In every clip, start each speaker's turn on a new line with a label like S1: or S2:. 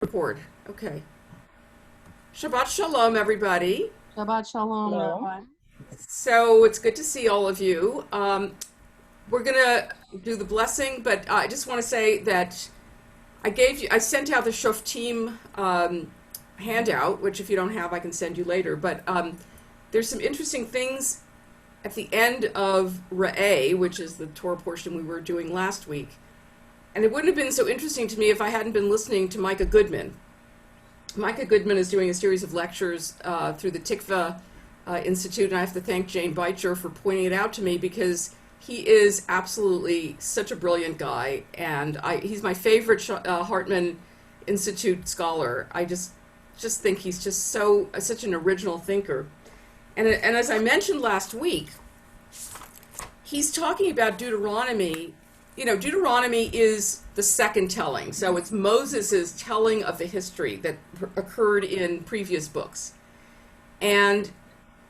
S1: Record. Okay. Shabbat Shalom, everybody.
S2: Shabbat shalom,
S3: Hello.
S2: Rabbi.
S1: So it's good to see all of you. We're gonna do the blessing, but I just want to say that I sent out the Shoftim handout, which if you don't have, I can send you later. But there's some interesting things at the end of Re'eh, which is the Torah portion we were doing last week. And it wouldn't have been so interesting to me if I hadn't been listening to Micah Goodman. Micah Goodman is doing a series of lectures through the Tikva Institute, and I have to thank Jane Beitcher for pointing it out to me because he is absolutely such a brilliant guy, and he's my favorite Hartman Institute scholar. I just think he's just such an original thinker. And as I mentioned last week, he's talking about Deuteronomy. You know, Deuteronomy is the second telling. So it's Moses' telling of the history that occurred in previous books. And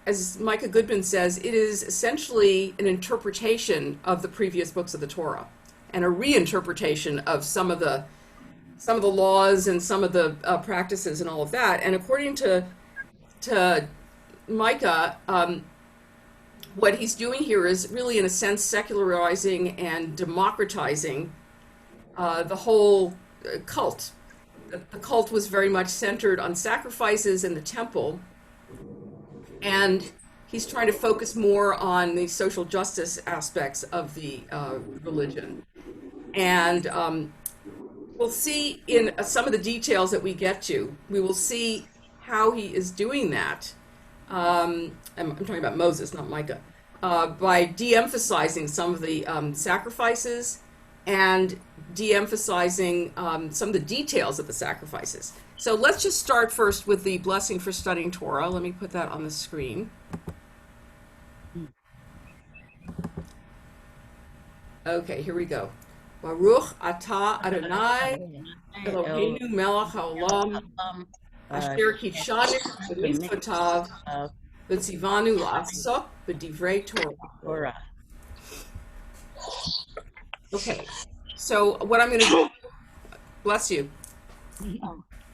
S1: as Micah Goodman says, it is essentially an interpretation of the previous books of the Torah and a reinterpretation of some of the laws and some of the practices and all of that. And according to Micah, what he's doing here is really, in a sense, secularizing and democratizing the whole cult. The cult was very much centered on sacrifices in the temple, and he's trying to focus more on the social justice aspects of the religion. And we'll see in some of the details that we get to, we will see how he is doing that. I'm talking about Moses, not Micah, by de-emphasizing some of the sacrifices and de-emphasizing some of the details of the sacrifices. So let's just start first with the blessing for studying Torah. Let me put that on the screen. Okay, here we go. Baruch atah Adonai Eloheinu melech haolam asher kidshanu b'mitzvotav v'tzivanu la'asok b'divrei Torah. Okay, so what I'm going to do, bless you.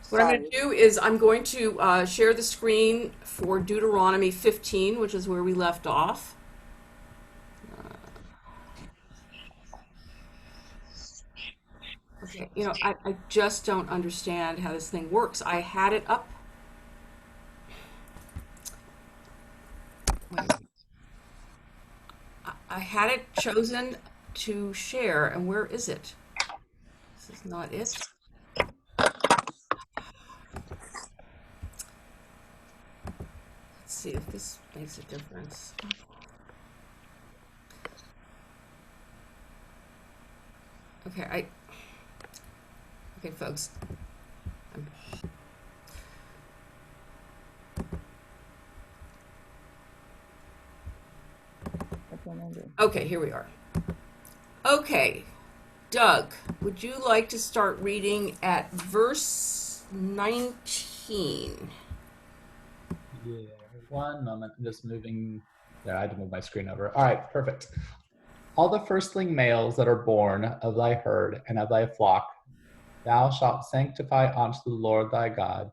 S1: What I'm going to do is I'm going to share the screen for Deuteronomy 15, which is where we left off. Okay, you know, I just don't understand how this thing works. I had it up. Wait. I had it chosen to share, and where is it? This is not it. Let's see if this makes a difference. Okay, okay, folks. Okay, here we are. Okay, Doug, would you like to start reading at verse 19?
S3: Yeah, one moment. I'm just moving. Yeah, I had to move my screen over. All right, perfect. All the firstling males that are born of thy herd and of thy flock, thou shalt sanctify unto the Lord thy God.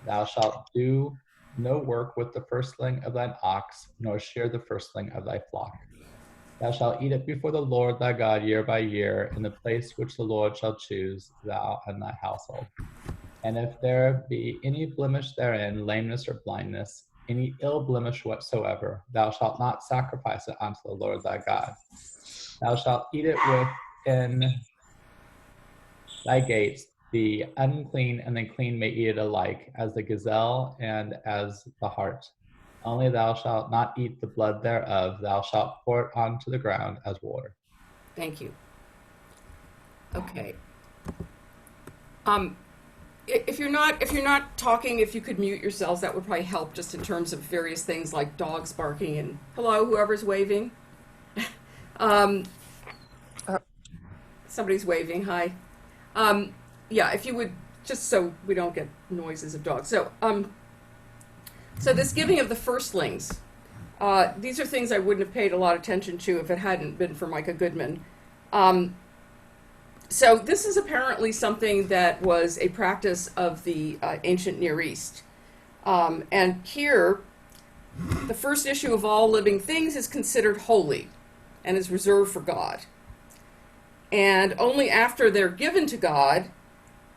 S3: Thou shalt do no work with the firstling of thine ox, nor shear the firstling of thy flock. Thou shalt eat it before the Lord thy God year by year, in the place which the Lord shall choose, thou and thy household. And if there be any blemish therein, lameness or blindness, any ill blemish whatsoever, thou shalt not sacrifice it unto the Lord thy God. Thou shalt eat it within thy gates. The unclean and the clean may eat it alike, as the gazelle and as the hart. Only thou shalt not eat the blood thereof, thou shalt pour it onto the ground as water.
S1: Thank you. Okay. If you're not talking, if you could mute yourselves, that would probably help, just in terms of various things like dogs barking and hello, whoever's waving. Somebody's waving. Hi. Yeah, if you would, just so we don't get noises of dogs. So this giving of the firstlings, these are things I wouldn't have paid a lot of attention to if it hadn't been for Micah Goodman. So this is apparently something that was a practice of the ancient Near East. And here, the first issue of all living things is considered holy and is reserved for God. And only after they're given to God,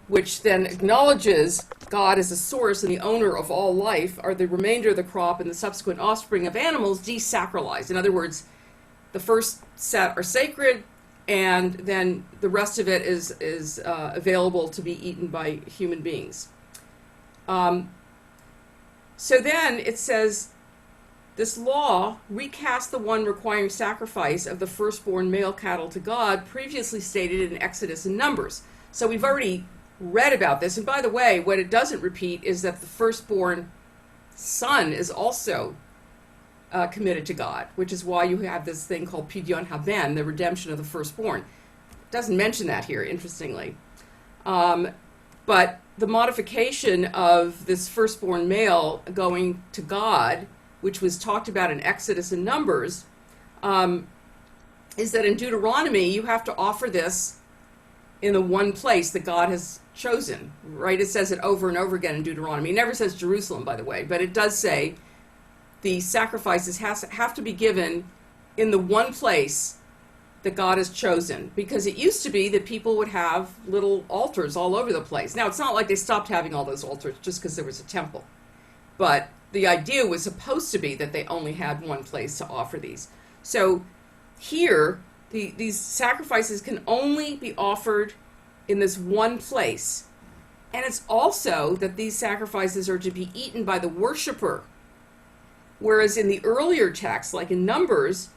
S1: which then acknowledges God as a source and the owner of all life, are the remainder of the crop and the subsequent offspring of animals desacralized. In other words, the first set are sacred, and then the rest of it is available to be eaten by human beings. So then it says, this law recast the one requiring sacrifice of the firstborn male cattle to God, previously stated in Exodus and Numbers. So we've already read about this. And by the way, what it doesn't repeat is that the firstborn son is also committed to God, which is why you have this thing called Pidyon Haben, the redemption of the firstborn. It doesn't mention that here, interestingly. But the modification of this firstborn male going to God, which was talked about in Exodus and Numbers, is that in Deuteronomy, you have to offer this in the one place that God has chosen, right? It says it over and over again in Deuteronomy. It never says Jerusalem, by the way, but it does say the sacrifices have to be given in the one place that God has chosen, because it used to be that people would have little altars all over the place. Now, it's not like they stopped having all those altars just because there was a temple, but the idea was supposed to be that they only had one place to offer these. So here, these sacrifices can only be offered in this one place. And it's also that these sacrifices are to be eaten by the worshiper. Whereas in the earlier texts, like in Numbers,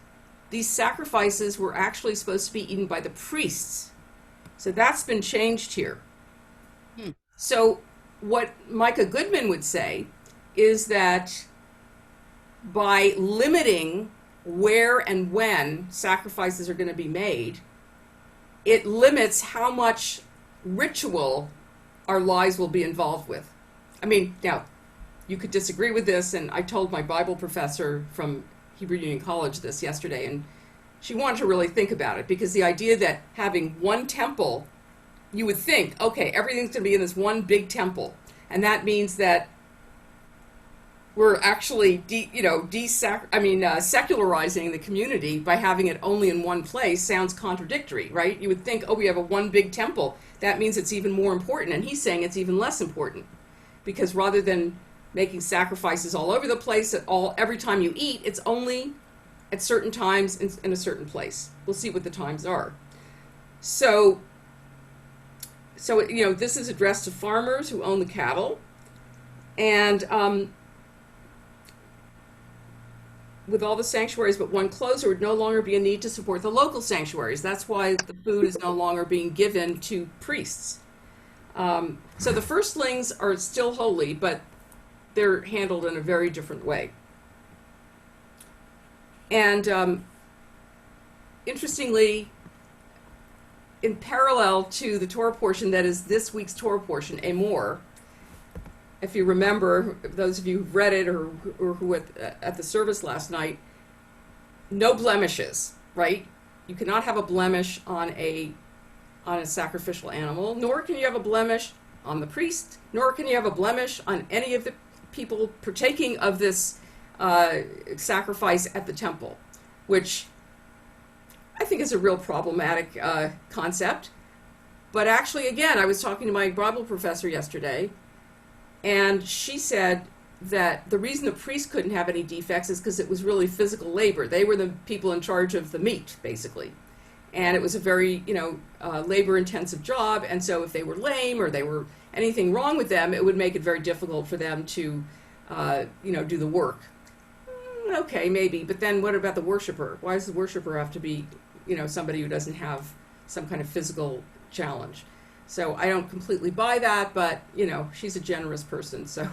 S1: these sacrifices were actually supposed to be eaten by the priests. So that's been changed here. So what Micah Goodman would say is that by limiting where and when sacrifices are going to be made, it limits how much ritual our lives will be involved with. I mean, now, you could disagree with this, and I told my Bible professor from Hebrew Union College this yesterday, and she wanted to really think about it, because the idea that having one temple, you would think, okay, everything's going to be in this one big temple, and that means that we're actually secularizing the community by having it only in one place. Sounds contradictory, right? You would think, oh, we have a one big temple. That means it's even more important. And he's saying it's even less important, because rather than making sacrifices all over the place every time you eat, it's only at certain times in a certain place. We'll see what the times are. So this is addressed to farmers who own the cattle, and with all the sanctuaries but one closed, there would no longer be a need to support the local sanctuaries. That's why the food is no longer being given to priests. So the firstlings are still holy, but they're handled in a very different way. And interestingly, in parallel to the Torah portion that is this week's Torah portion, Amor, if you remember, those of you who've read it or who were at the service last night, no blemishes, right? You cannot have a blemish on a sacrificial animal, nor can you have a blemish on the priest, nor can you have a blemish on any of the people partaking of this sacrifice at the temple, which I think is a real problematic concept. But actually, again, I was talking to my Bible professor yesterday, and she said that the reason the priests couldn't have any defects is because it was really physical labor. They were the people in charge of the meat, basically. And it was a very, labor-intensive job. And so if they were lame or they were anything wrong with them, it would make it very difficult for them to, do the work. Okay, maybe. But then what about the worshiper? Why does the worshiper have to be, somebody who doesn't have some kind of physical challenge? So I don't completely buy that, but, she's a generous person. So,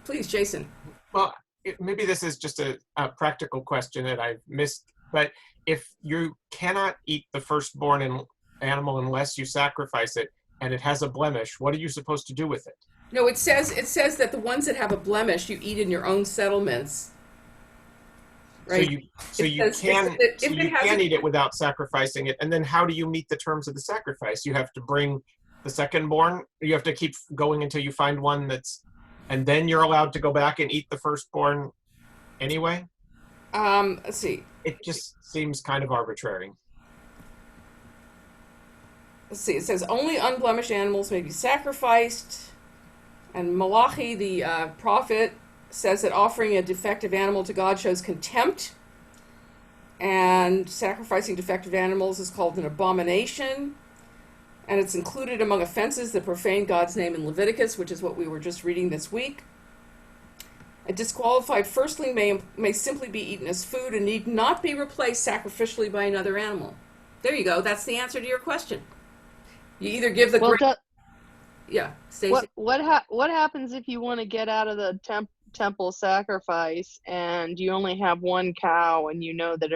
S1: please, Jason.
S2: Well, maybe this is just a practical question that I've missed, but if you cannot eat the firstborn animal unless you sacrifice it, and it has a blemish, what are you supposed to do with it?
S1: No, it says that the ones that have a blemish you eat in your own settlements. right?
S2: So
S1: It
S2: you
S1: says
S2: can
S1: if it has
S2: eat it without sacrificing it. And then how do you meet the terms of the sacrifice? You have to bring the secondborn. You have to keep going until you find one and then you're allowed to go back and eat the firstborn anyway.
S1: let's see.
S2: It just seems kind of arbitrary.
S1: Let's see. It says only unblemished animals may be sacrificed, and Malachi, the prophet, says that offering a defective animal to God shows contempt, and sacrificing defective animals is called an abomination, and it's included among offenses that profane God's name in Leviticus, which is what we were just reading this week. A disqualified firstling may simply be eaten as food and need not be replaced sacrificially by another animal. There you go. That's the answer to your question. You either give the yeah, Stacey.
S4: What happens if you want to get out of the temple sacrifice and you only have one cow and you know that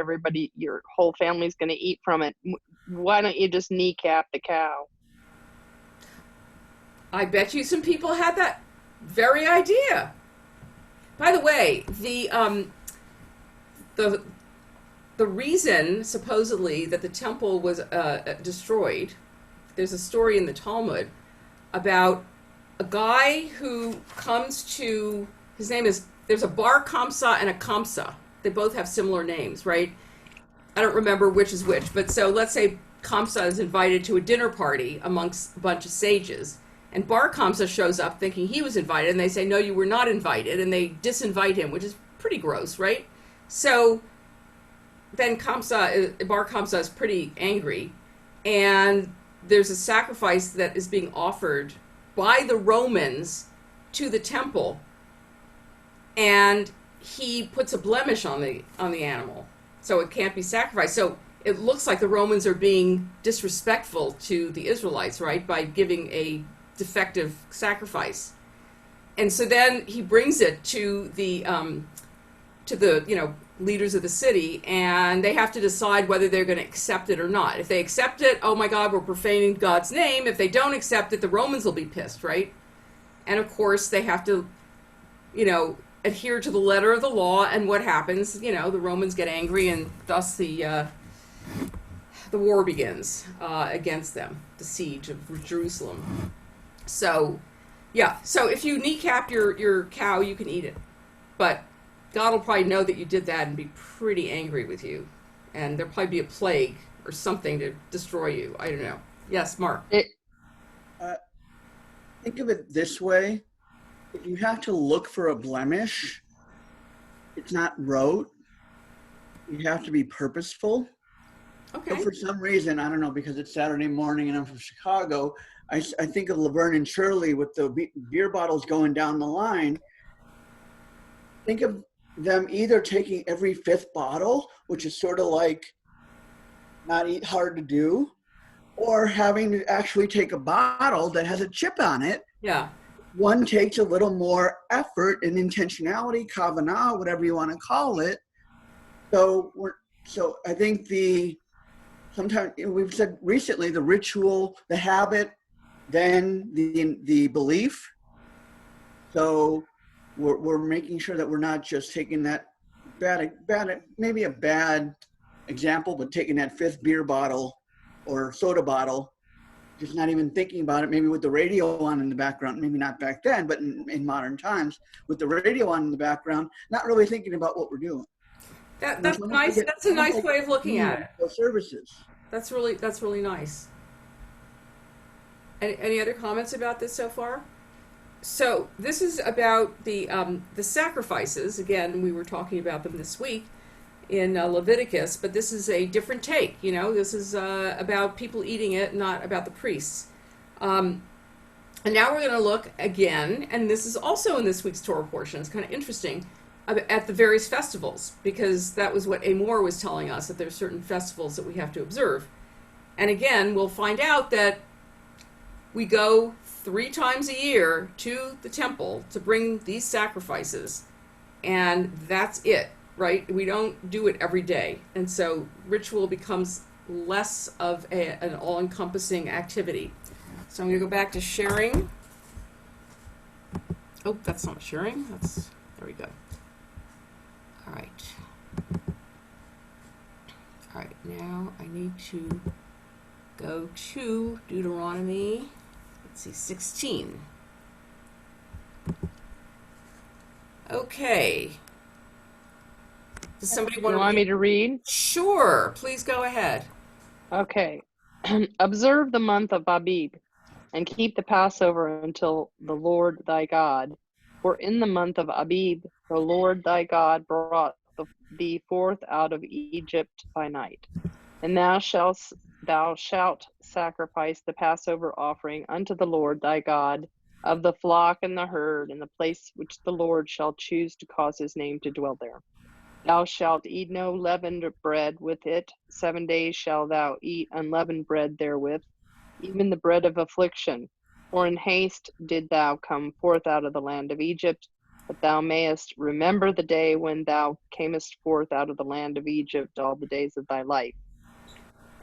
S4: your whole family's going to eat from it? Why don't you just kneecap the cow?
S1: I bet you some people had that very idea. By the way, the reason supposedly that the temple was destroyed, there's a story in the Talmud about a guy who comes to, his name is, there's a Bar Kamsa and a Kamsa. They both have similar names, right? I don't remember which is which, but so let's say Kamsa is invited to a dinner party amongst a bunch of sages, and Bar Kamsa shows up thinking he was invited, and they say, no, you were not invited, and they disinvite him, which is pretty gross, right? So then Bar Kamsa is pretty angry, and there's a sacrifice that is being offered by the Romans to the temple, and he puts a blemish on the animal, so it can't be sacrificed. So it looks like the Romans are being disrespectful to the Israelites, right, by giving a defective sacrifice. And so then he brings it to the leaders of the city, and they have to decide whether they're going to accept it or not. If they accept it, oh my God, we're profaning God's name. If they don't accept it, the Romans will be pissed, right? And of course, they have to, adhere to the letter of the law. And what happens? The Romans get angry, and thus the war begins against them, the siege of Jerusalem. So, yeah. So if you kneecap your cow, you can eat it, but God will probably know that you did that and be pretty angry with you. And there'll probably be a plague or something to destroy you. I don't know. Yes, Mark.
S5: Think of it this way. If you have to look for a blemish, it's not rote. You have to be purposeful.
S1: Okay.
S5: So for some reason, I don't know, because it's Saturday morning and I'm from Chicago, I think of Laverne and Shirley with the beer bottles going down the line. Think of them either taking every fifth bottle, which is sort of like not hard to do, or having to actually take a bottle that has a chip on it.
S1: Yeah.
S5: One takes a little more effort and intentionality, kavanah, whatever you want to call it. So I think sometimes we've said recently the ritual, the habit, then the belief. So we're making sure that we're not just taking that maybe a bad example, but taking that fifth beer bottle or soda bottle, just not even thinking about it, maybe with the radio on in the background, maybe not back then, but in modern times, with the radio on in the background, not really thinking about what we're doing.
S1: That's nice. That's a nice way of looking at it.
S5: Services. That's
S1: really nice. Any other comments about this so far? So this is about the sacrifices. Again, we were talking about them this week in Leviticus, but this is a different take. This is about people eating it, not about the priests. And now we're going to look again, and this is also in this week's Torah portion. It's kind of interesting, at the various festivals, because that was what Amor was telling us, that there's certain festivals that we have to observe. And again, we'll find out that we go 3 times a year to the temple to bring these sacrifices, and that's it, right? We don't do it every day. And so ritual becomes less of an all-encompassing activity. So I'm going to go back to sharing. Oh, that's not sharing. There we go. All right. All right, now I need to go to Deuteronomy, let's see, 16. Okay. Does somebody
S4: You
S1: want
S4: want me to read?
S1: Sure, please go ahead.
S4: Okay. Observe the month of Abib and keep the Passover until the Lord thy God. For in the month of Abib, the Lord thy God brought thee forth out of Egypt by night. And thou shalt sacrifice the Passover offering unto the Lord thy God of the flock and the herd in the place which the Lord shall choose to cause his name to dwell there. Thou shalt eat no leavened bread with it. 7 days shalt thou eat unleavened bread therewith, even the bread of affliction. For in haste did thou come forth out of the land of Egypt, that thou mayest remember the day when thou camest forth out of the land of Egypt all the days of thy life.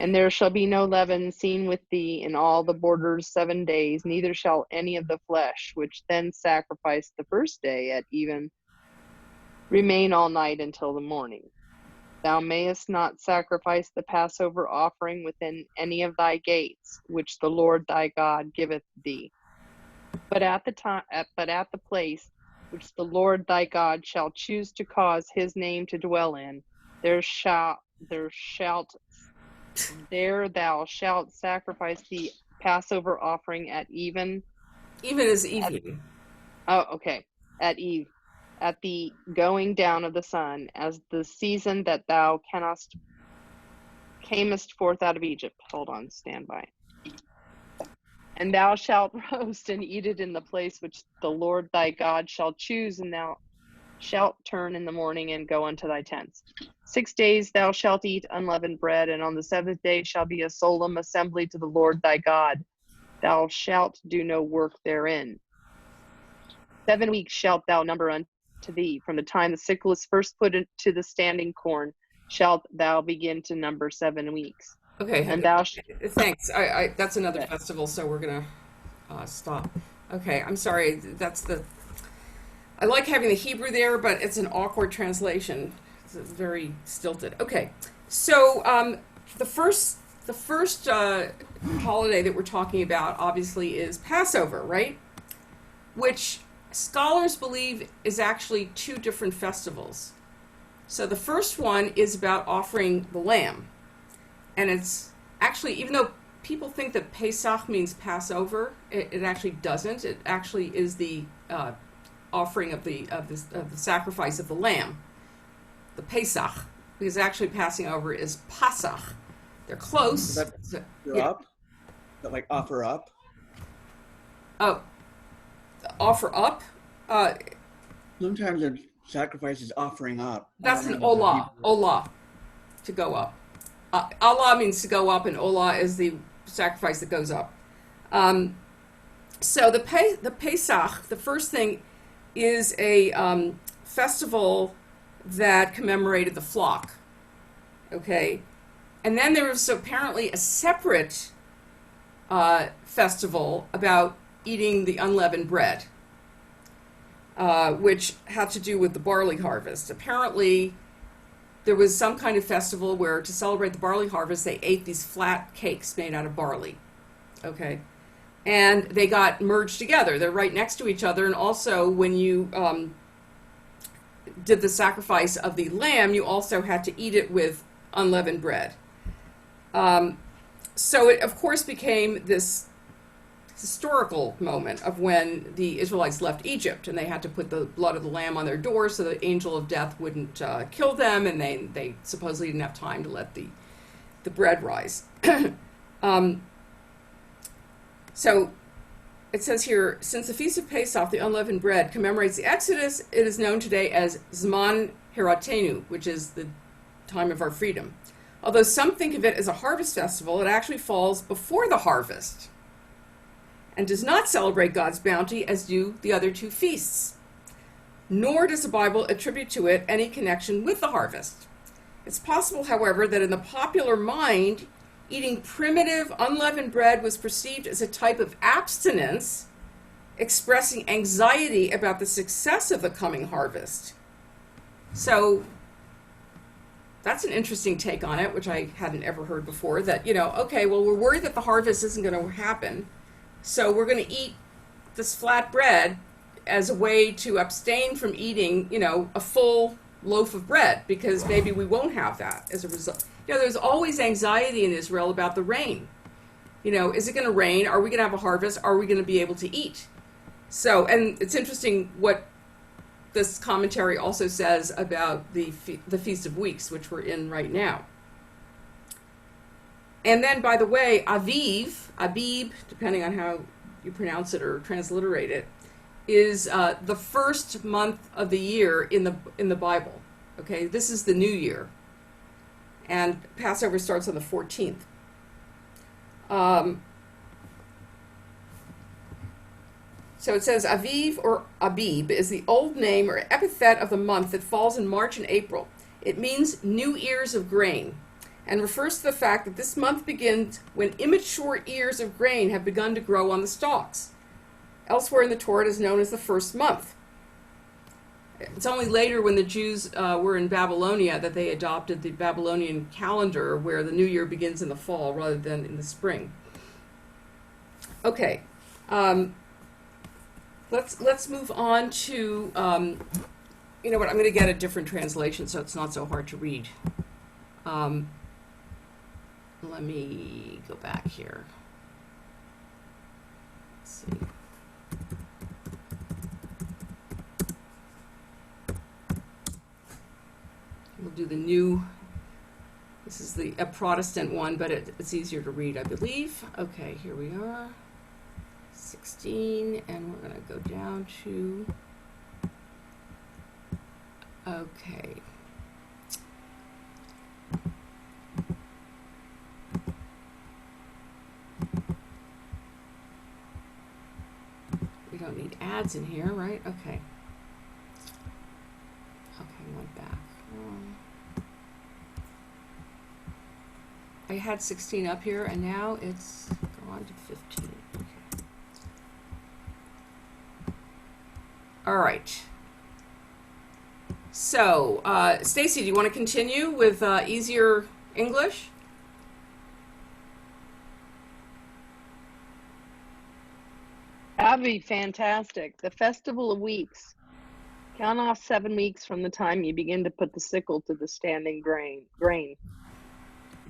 S4: And there shall be no leaven seen with thee in all the borders 7 days, neither shall any of the flesh, which then sacrificed the first day at even, remain all night until the morning. Thou mayest not sacrifice the Passover offering within any of thy gates, which the Lord thy God giveth thee. But at the place which the Lord thy God shall choose to cause his name to dwell in, there thou shalt sacrifice the Passover offering at even.
S1: Even as evening.
S4: At eve, at the going down of the sun, as the season that thou camest forth out of Egypt. Hold on, stand by. And thou shalt roast and eat it in the place which the Lord thy God shall choose, and thou shalt turn in the morning and go unto thy tents. 6 days thou shalt eat unleavened bread, and on the 7th day shall be a solemn assembly to the Lord thy God. Thou shalt do no work therein. 7 weeks shalt thou number unto thee. From the time the sickle is first put into the standing corn, shalt thou begin to number 7 weeks.
S1: Okay,
S4: And thou
S1: thanks. That's another festival, so we're gonna stop. Okay, I'm sorry. I like having the Hebrew there, but it's an awkward translation. It's very stilted. Okay, so the first holiday that we're talking about, obviously, is Passover, right? Which scholars believe is actually 2 different festivals. So the first one is about offering the lamb. And it's actually, even though people think that Pesach means Passover, it actually doesn't. It actually is the offering of the sacrifice of the lamb, the Pesach, because actually passing over is Pasach. They're close.
S5: Is that up? That like offer up?
S1: Oh, offer up.
S5: Sometimes the sacrifice is offering up.
S1: That's an olah. Olah, to go up. Allah means to go up, and olah is the sacrifice that goes up. So the Pesach, the first thing, is a festival that commemorated the flock. Okay, and then there was apparently a separate festival about eating the unleavened bread, which had to do with the barley harvest. Apparently, there was some kind of festival where, to celebrate the barley harvest, they ate these flat cakes made out of barley. Okay, and they got merged together. They're right next to each other. And also, when you did the sacrifice of the lamb, you also had to eat it with unleavened bread. So it, of course, became this historical moment of when the Israelites left Egypt, and they had to put the blood of the lamb on their doors so the angel of death wouldn't kill them, and they supposedly didn't have time to let the bread rise. So it says here, since the Feast of Pesach, the unleavened bread, commemorates the Exodus, it is known today as Zman Hiratenu, which is the time of our freedom. Although some think of it as a harvest festival, it actually falls before the harvest and does not celebrate God's bounty as do the other 2 feasts. Nor does the Bible attribute to it any connection with the harvest. It's possible, however, that in the popular mind, eating primitive unleavened bread was perceived as a type of abstinence, expressing anxiety about the success of the coming harvest. So that's an interesting take on it, which I hadn't ever heard before, that, okay, well, we're worried that the harvest isn't going to happen, so we're going to eat this flat bread as a way to abstain from eating, a full loaf of bread, because maybe we won't have that as a result. There's always anxiety in Israel about the rain. Is it going to rain? Are we going to have a harvest? Are we going to be able to eat? So, and it's interesting what this commentary also says about the Feast of Weeks, which we're in right now. And then, by the way, Abib, depending on how you pronounce it or transliterate it, is the first month of the year in the Bible. Okay, this is the new year, and Passover starts on the 14th. So it says Aviv or Abib is the old name or epithet of the month that falls in March and April. It means new ears of grain and refers to the fact that this month begins when immature ears of grain have begun to grow on the stalks. Elsewhere in the Torah, it is known as the first month. It's only later, when the Jews were in Babylonia, that they adopted the Babylonian calendar, where the new year begins in the fall rather than in the spring. Okay. Let's move on to, you know what, I'm going to get a different translation so it's not so hard to read. Let me go back here. Let's see. We'll do the new, this is a Protestant one, but it's easier to read, I believe. Okay, here we are. 16, and we're going to go down to, okay. We don't need ads in here, right? Okay. Okay, went back. I had 16 up here, and now it's gone to 15. Okay. All right. So, Stacy, do you want to continue with easier English?
S4: That'd be fantastic. The Festival of Weeks. Count off 7 weeks from the time you begin to put the sickle to the standing grain.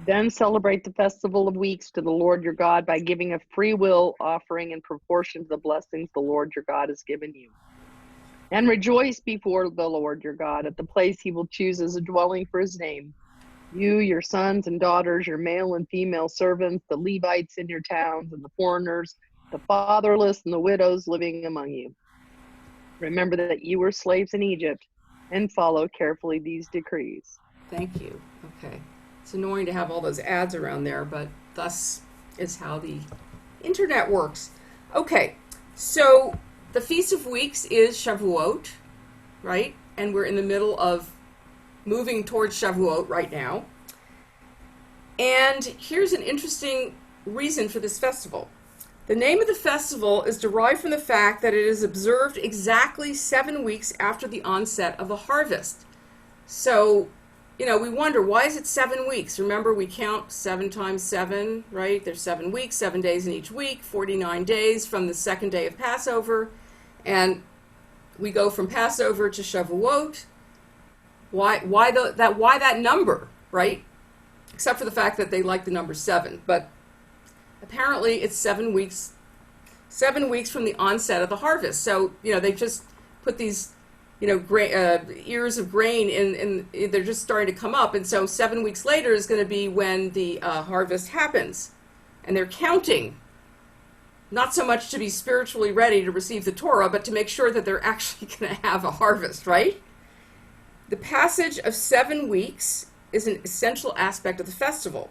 S4: Then celebrate the Festival of Weeks to the Lord your God by giving a free will offering in proportion to the blessings the Lord your God has given you. And rejoice before the Lord your God at the place he will choose as a dwelling for his name. You, your sons and daughters, your male and female servants, the Levites in your towns, and the foreigners, the fatherless and the widows living among you. Remember that you were slaves in Egypt, and follow carefully these decrees.
S1: Thank you. Okay. It's annoying to have all those ads around there, but thus is how the internet works. Okay, so the Feast of Weeks is Shavuot, right? And we're in the middle of moving towards Shavuot right now. And here's an interesting reason for this festival. The name of the festival is derived from the fact that it is observed exactly 7 weeks after the onset of the harvest. So, you know, we wonder, why is it 7 weeks? Remember, we count 7 times 7, right? There's 7 weeks, 7 days in each week, 49 days from the second day of Passover. And we go from Passover to Shavuot. Why that number, right? Except for the fact that they like the number 7. But apparently it's 7 weeks. 7 weeks from the onset of the harvest. So, you know, they just put these, you know, ears of grain in, they're just starting to come up. And so 7 weeks later is going to be when the harvest happens. And they're counting, not so much to be spiritually ready to receive the Torah, but to make sure that they're actually going to have a harvest, right? The passage of 7 weeks is an essential aspect of the festival.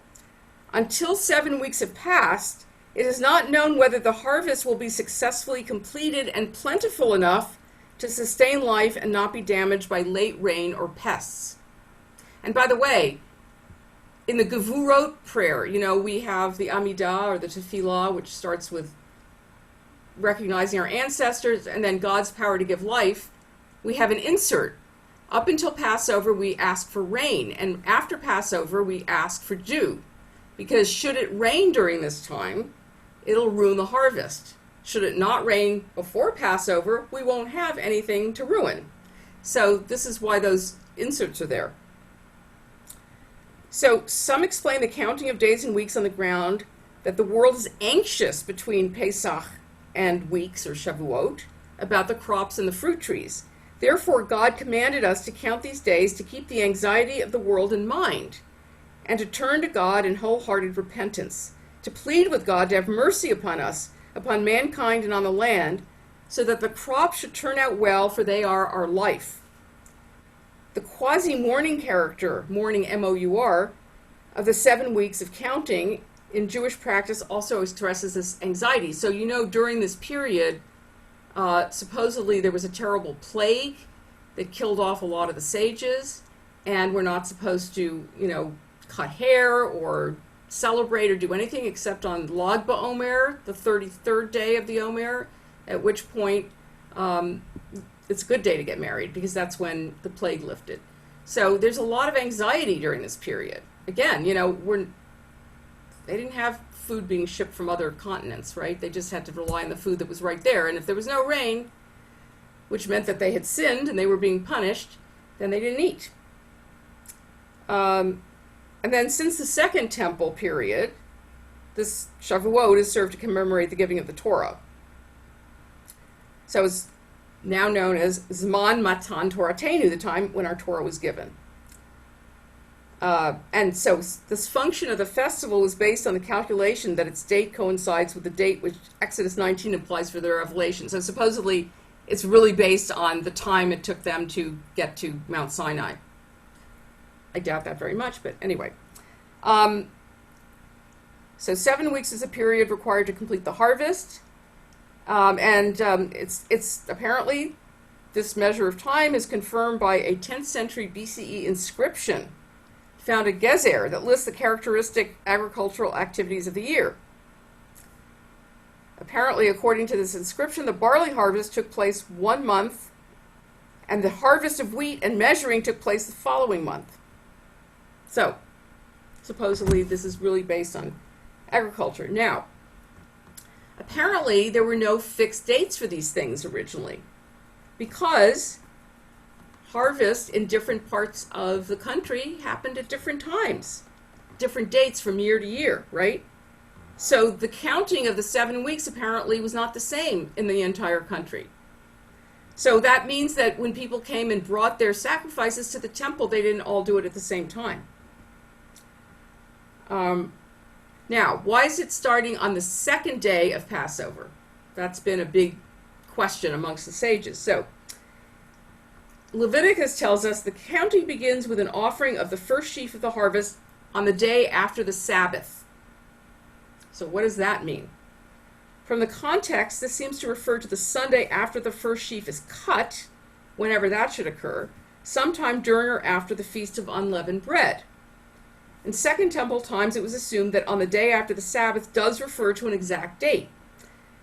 S1: Until 7 weeks have passed, it is not known whether the harvest will be successfully completed and plentiful enough to sustain life and not be damaged by late rain or pests. And by the way, in the Gevurot prayer, you know, we have the Amidah or the Tefillah, which starts with recognizing our ancestors and then God's power to give life. We have an insert Up until Passover, we ask for rain, and after Passover, we ask for dew, because should it rain during this time, it'll ruin the harvest. Should it not rain before Passover, we won't have anything to ruin. So this is why those inserts are there. So some explain the counting of days and weeks on the ground, that the world is anxious between Pesach and weeks, or Shavuot, about the crops and the fruit trees. Therefore, God commanded us to count these days to keep the anxiety of the world in mind, and to turn to God in wholehearted repentance, to plead with God to have mercy upon us, upon mankind and on the land, so that the crops should turn out well, for they are our life. The quasi-mourning character, mourning M-O-U-R, of the 7 weeks of counting in Jewish practice also expresses this anxiety. So you know, during this period, supposedly there was a terrible plague that killed off a lot of the sages, and we're not supposed to, cut hair or celebrate or do anything except on Lag BaOmer, the 33rd day of the Omer, at which point it's a good day to get married, because that's when the plague lifted. So there's a lot of anxiety during this period. Again, they didn't have food being shipped from other continents, right? They just had to rely on the food that was right there. And if there was no rain, which meant that they had sinned and they were being punished, then they didn't eat. And then since the Second Temple period, this Shavuot is served to commemorate the giving of the Torah. So it's now known as Zman Matan Toratenu, the time when our Torah was given. And so this function of the festival was based on the calculation that its date coincides with the date which Exodus 19 implies for the revelation. So supposedly it's really based on the time it took them to get to Mount Sinai. I doubt that very much, but anyway. So 7 weeks is a period required to complete the harvest. It's apparently, this measure of time is confirmed by a 10th century BCE inscription found at Gezer that lists the characteristic agricultural activities of the year. Apparently, according to this inscription, the barley harvest took place 1 month, and the harvest of wheat and measuring took place the following month. So, supposedly, this is really based on agriculture. Now, apparently, there were no fixed dates for these things originally, because harvest in different parts of the country happened at different times, different dates from year to year, right? So the counting of the 7 weeks apparently was not the same in the entire country. So that means that when people came and brought their sacrifices to the temple, they didn't all do it at the same time. Now, why is it starting on the second day of Passover? That's been a big question amongst the sages. So Leviticus tells us the counting begins with an offering of the first sheaf of the harvest on the day after the Sabbath. So what does that mean? From the context, this seems to refer to the Sunday after the first sheaf is cut, whenever that should occur, sometime during or after the Feast of Unleavened Bread. In Second Temple times, it was assumed that on the day after the Sabbath does refer to an exact date.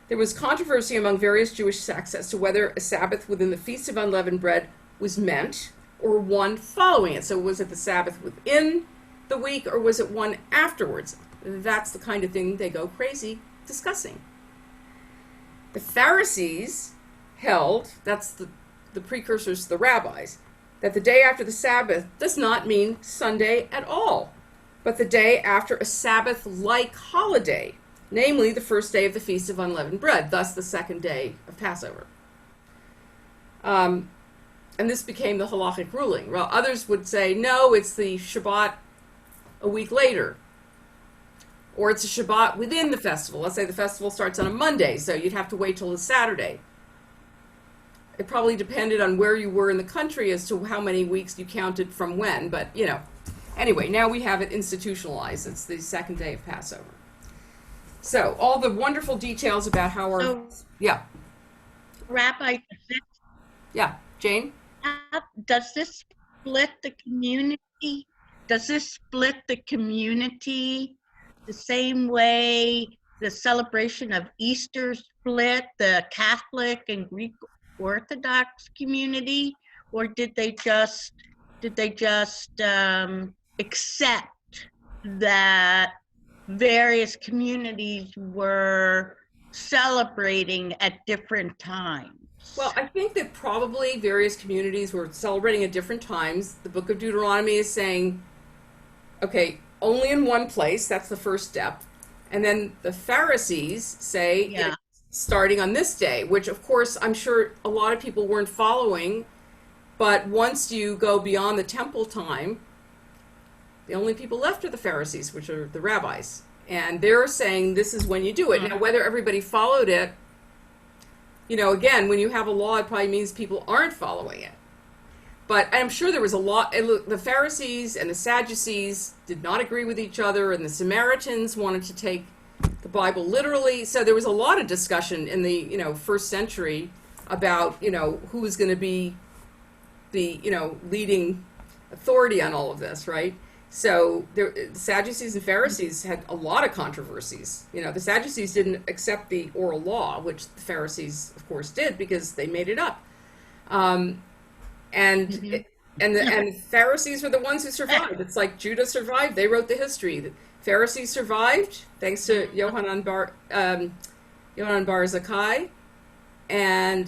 S1: There was controversy among various Jewish sects as to whether a Sabbath within the Feast of Unleavened Bread was meant, or one following it. So was it the Sabbath within the week, or was it one afterwards? That's the kind of thing they go crazy discussing. The Pharisees held, that's the precursors to the rabbis, that the day after the Sabbath does not mean Sunday at all, but the day after a Sabbath-like holiday, namely the first day of the Feast of Unleavened Bread, thus the second day of Passover. And this became the halachic ruling. Well, others would say, no, it's the Shabbat a week later. Or it's a Shabbat within the festival. Let's say the festival starts on a Monday, so you'd have to wait till the Saturday. It probably depended on where you were in the country as to how many weeks you counted from when, but, Anyway, now we have it institutionalized. It's the second day of Passover. So, all the wonderful details about how our...
S6: So,
S1: yeah.
S6: Rabbi,
S1: Yeah, Jane?
S6: does this split the community? Does this split the community the same way the celebration of Easter split the Catholic and Greek Orthodox community? or did they just accept that various communities were celebrating at different times?
S1: Well, I think that probably various communities were celebrating at different times. The book of Deuteronomy is saying, okay, only in one place, that's the first step. And then the Pharisees say
S6: Yeah.
S1: it's starting on this day, which of course I'm sure a lot of people weren't following. But once you go beyond the temple time, the only people left are the Pharisees, which are the rabbis. And they're saying this is when you do it. Now, whether everybody followed it, again, when you have a law, it probably means people aren't following it. But I'm sure there was a lot. The Pharisees and the Sadducees did not agree with each other, and the Samaritans wanted to take the Bible literally. So there was a lot of discussion in the first century about who was going to be the leading authority on all of this, right? So the Sadducees and Pharisees had a lot of controversies. The Sadducees didn't accept the oral law, which the Pharisees, of course, did because they made it up. And the Pharisees were the ones who survived. It's like Judah survived; they wrote the history. The Pharisees survived thanks to Yohanan Bar Zakkai, and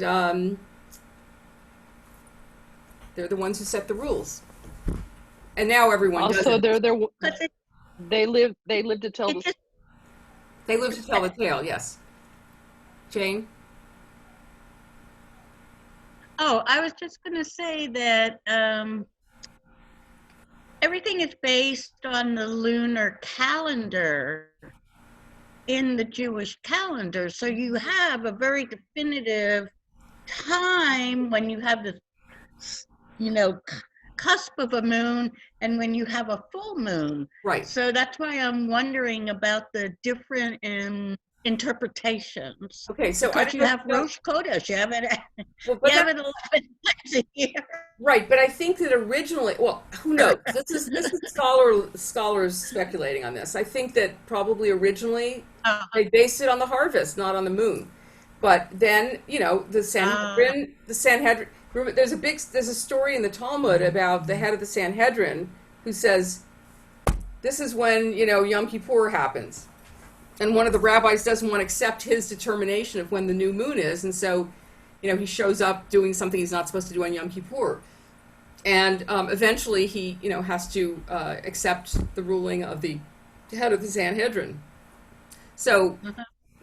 S1: they're the ones who set the rules. And now everyone
S4: Also,
S1: does it.
S4: they live to tell the
S1: They live to tell the tale. Yes, Jane.
S6: Oh, I was just going to say that everything is based on the lunar calendar in the Jewish calendar. So you have a very definitive time when you have the, cusp of a moon and when you have a full moon.
S1: Right.
S6: So that's why I'm wondering about the different interpretations.
S1: Okay, so
S6: because you have Rosh Chodesh, you have it 11 times a year.
S1: Right, but I think that originally, well, who knows? This is scholars speculating on this. I think that probably originally they based it on the harvest, not on the moon. But then, the Sanhedrin, there's a story in the Talmud about the head of the Sanhedrin who says, this is when, Yom Kippur happens. And one of the rabbis doesn't want to accept his determination of when the new moon is. And so, he shows up doing something he's not supposed to do on Yom Kippur. And eventually he, has to accept the ruling of the head of the Sanhedrin. So,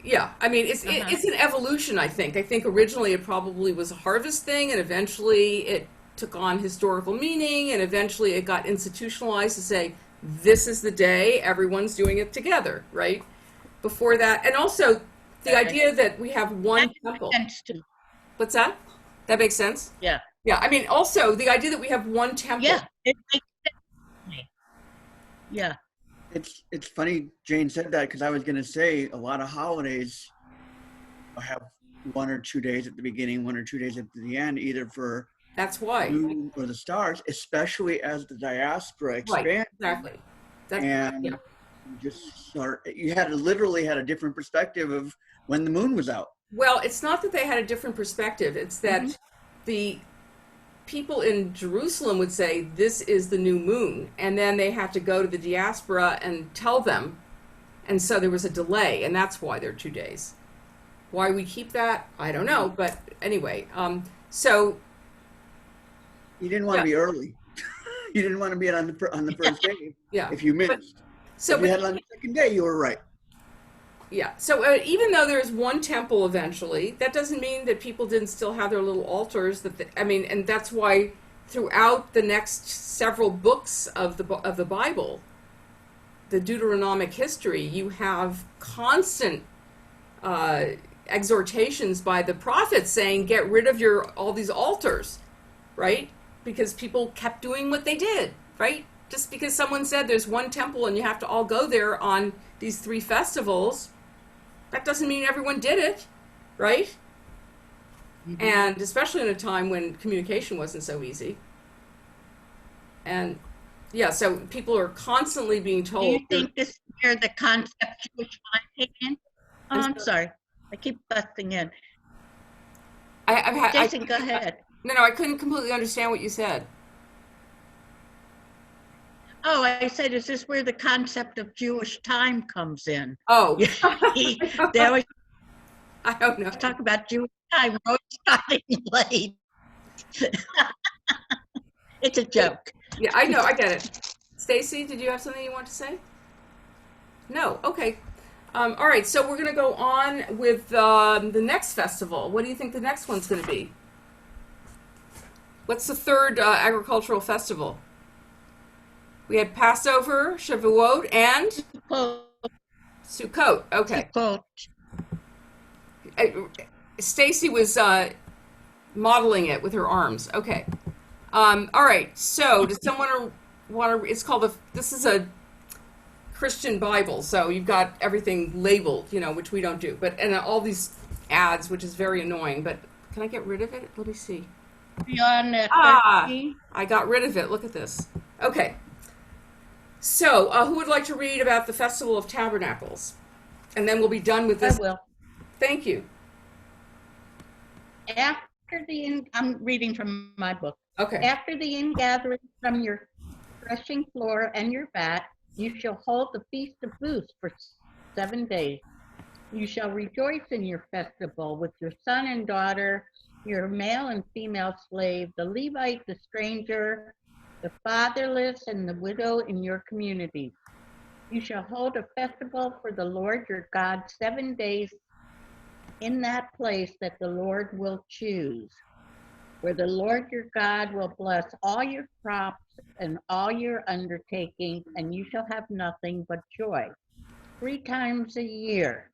S1: yeah, I mean, it's an evolution, I think. I think originally it probably was a harvest thing, and eventually it took on historical meaning, and eventually it got institutionalized to say, this is the day, everyone's doing it together, right? Before that, and also the idea that we have one temple. What's that? That makes sense?
S6: Yeah.
S1: Yeah, I mean, also the idea that we have one temple.
S6: Yeah, it makes sense. Yeah.
S5: It's funny Jane said that, because I was going to say a lot of holidays have 1 or 2 days at the beginning, 1 or 2 days at the end, either for
S1: That's why.
S5: moon or the stars, especially as the diaspora expands.
S1: Right, exactly.
S5: You had literally had a different perspective of when the moon was out.
S1: Well, it's not that they had a different perspective. It's that the people in Jerusalem would say, this is the new moon. And then they have to go to the diaspora and tell them. And so there was a delay, and that's why there are 2 days. Why we keep that, I don't know. But anyway, so...
S5: You didn't want to be early. You didn't want to be on the first day if you missed. If you had it on the second day, you were right.
S1: Yeah. So even though there's one temple eventually, that doesn't mean that people didn't still have their little altars. And that's why throughout the next several books of the Bible, the Deuteronomic history, you have constant exhortations by the prophets saying, get rid of all these altars, right? Because people kept doing what they did, right? Just because someone said there's one temple and you have to all go there on these 3 festivals, that doesn't mean everyone did it, right? And especially in a time when communication wasn't so easy. And so people are constantly being told.
S6: Do you think this is where the concept Jewish mind came in? Oh, I'm sorry. I keep busting in. Jason, go ahead.
S1: No, I couldn't completely understand what you said.
S6: Oh, I said, is this where the concept of Jewish time comes in?
S1: Oh,
S6: They always
S1: I don't know.
S6: talk about Jewish time. We're always starting late. It's a joke.
S1: Yeah, I know. I get it. Stacy, did you have something you want to say? No. Okay. All right. So we're going to go on with the next festival. What do you think the next one's going to be? What's the third agricultural festival? We had Passover, Shavuot, and
S6: Quote,
S1: Sukkot. Okay.
S6: quote.
S1: Stacy was modeling it with her arms. Okay. All right. So does someone want to? It's called this is a Christian Bible, so you've got everything labeled, which we don't do. And all these ads, which is very annoying. But can I get rid of it? Let me see.
S6: Beyond that,
S1: I got rid of it. Look at this. Okay. So, who would like to read about the Festival of Tabernacles? And then we'll be done with
S6: I
S1: this.
S6: will.
S1: Thank you.
S6: I'm reading from my book.
S1: Okay.
S6: After the ingathering from your threshing floor and your vat, you shall hold the Feast of Booths for 7 days. You shall rejoice in your festival with your son and daughter, your male and female slave, the Levite, the stranger, the fatherless, and the widow in your community. You shall hold a festival for the Lord your God 7 days in that place that the Lord will choose, where the Lord your God will bless all your crops and all your undertakings, and you shall have nothing but joy. 3 times a year,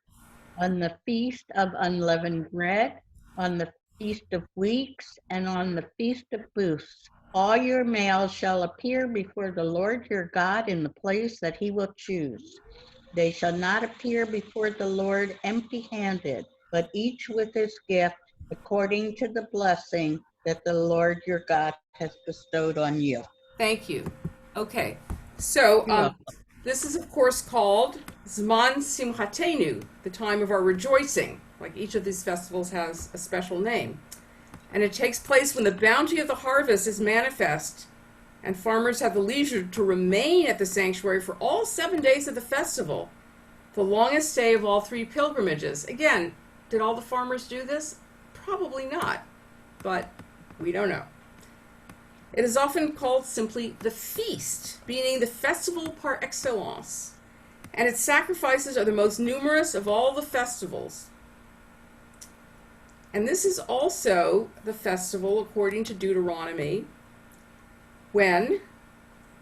S6: on the Feast of Unleavened Bread, on the Feast of Weeks, and on the Feast of Booths, all your males shall appear before the Lord your God in the place that he will choose. They shall not appear before the Lord empty-handed, but each with his gift according to the blessing that the Lord your God has bestowed on you.
S1: Thank you. Okay. So, this is, of course, called Zman Simchatenu, the time of our rejoicing. Like each of these festivals has a special name. And it takes place when the bounty of the harvest is manifest, and farmers have the leisure to remain at the sanctuary for all 7 days of the festival, the longest day of all 3 pilgrimages. Again, did all the farmers do this? Probably not, but we don't know. It is often called simply the feast, meaning the festival par excellence, and its sacrifices are the most numerous of all the festivals. And this is also the festival, according to Deuteronomy, when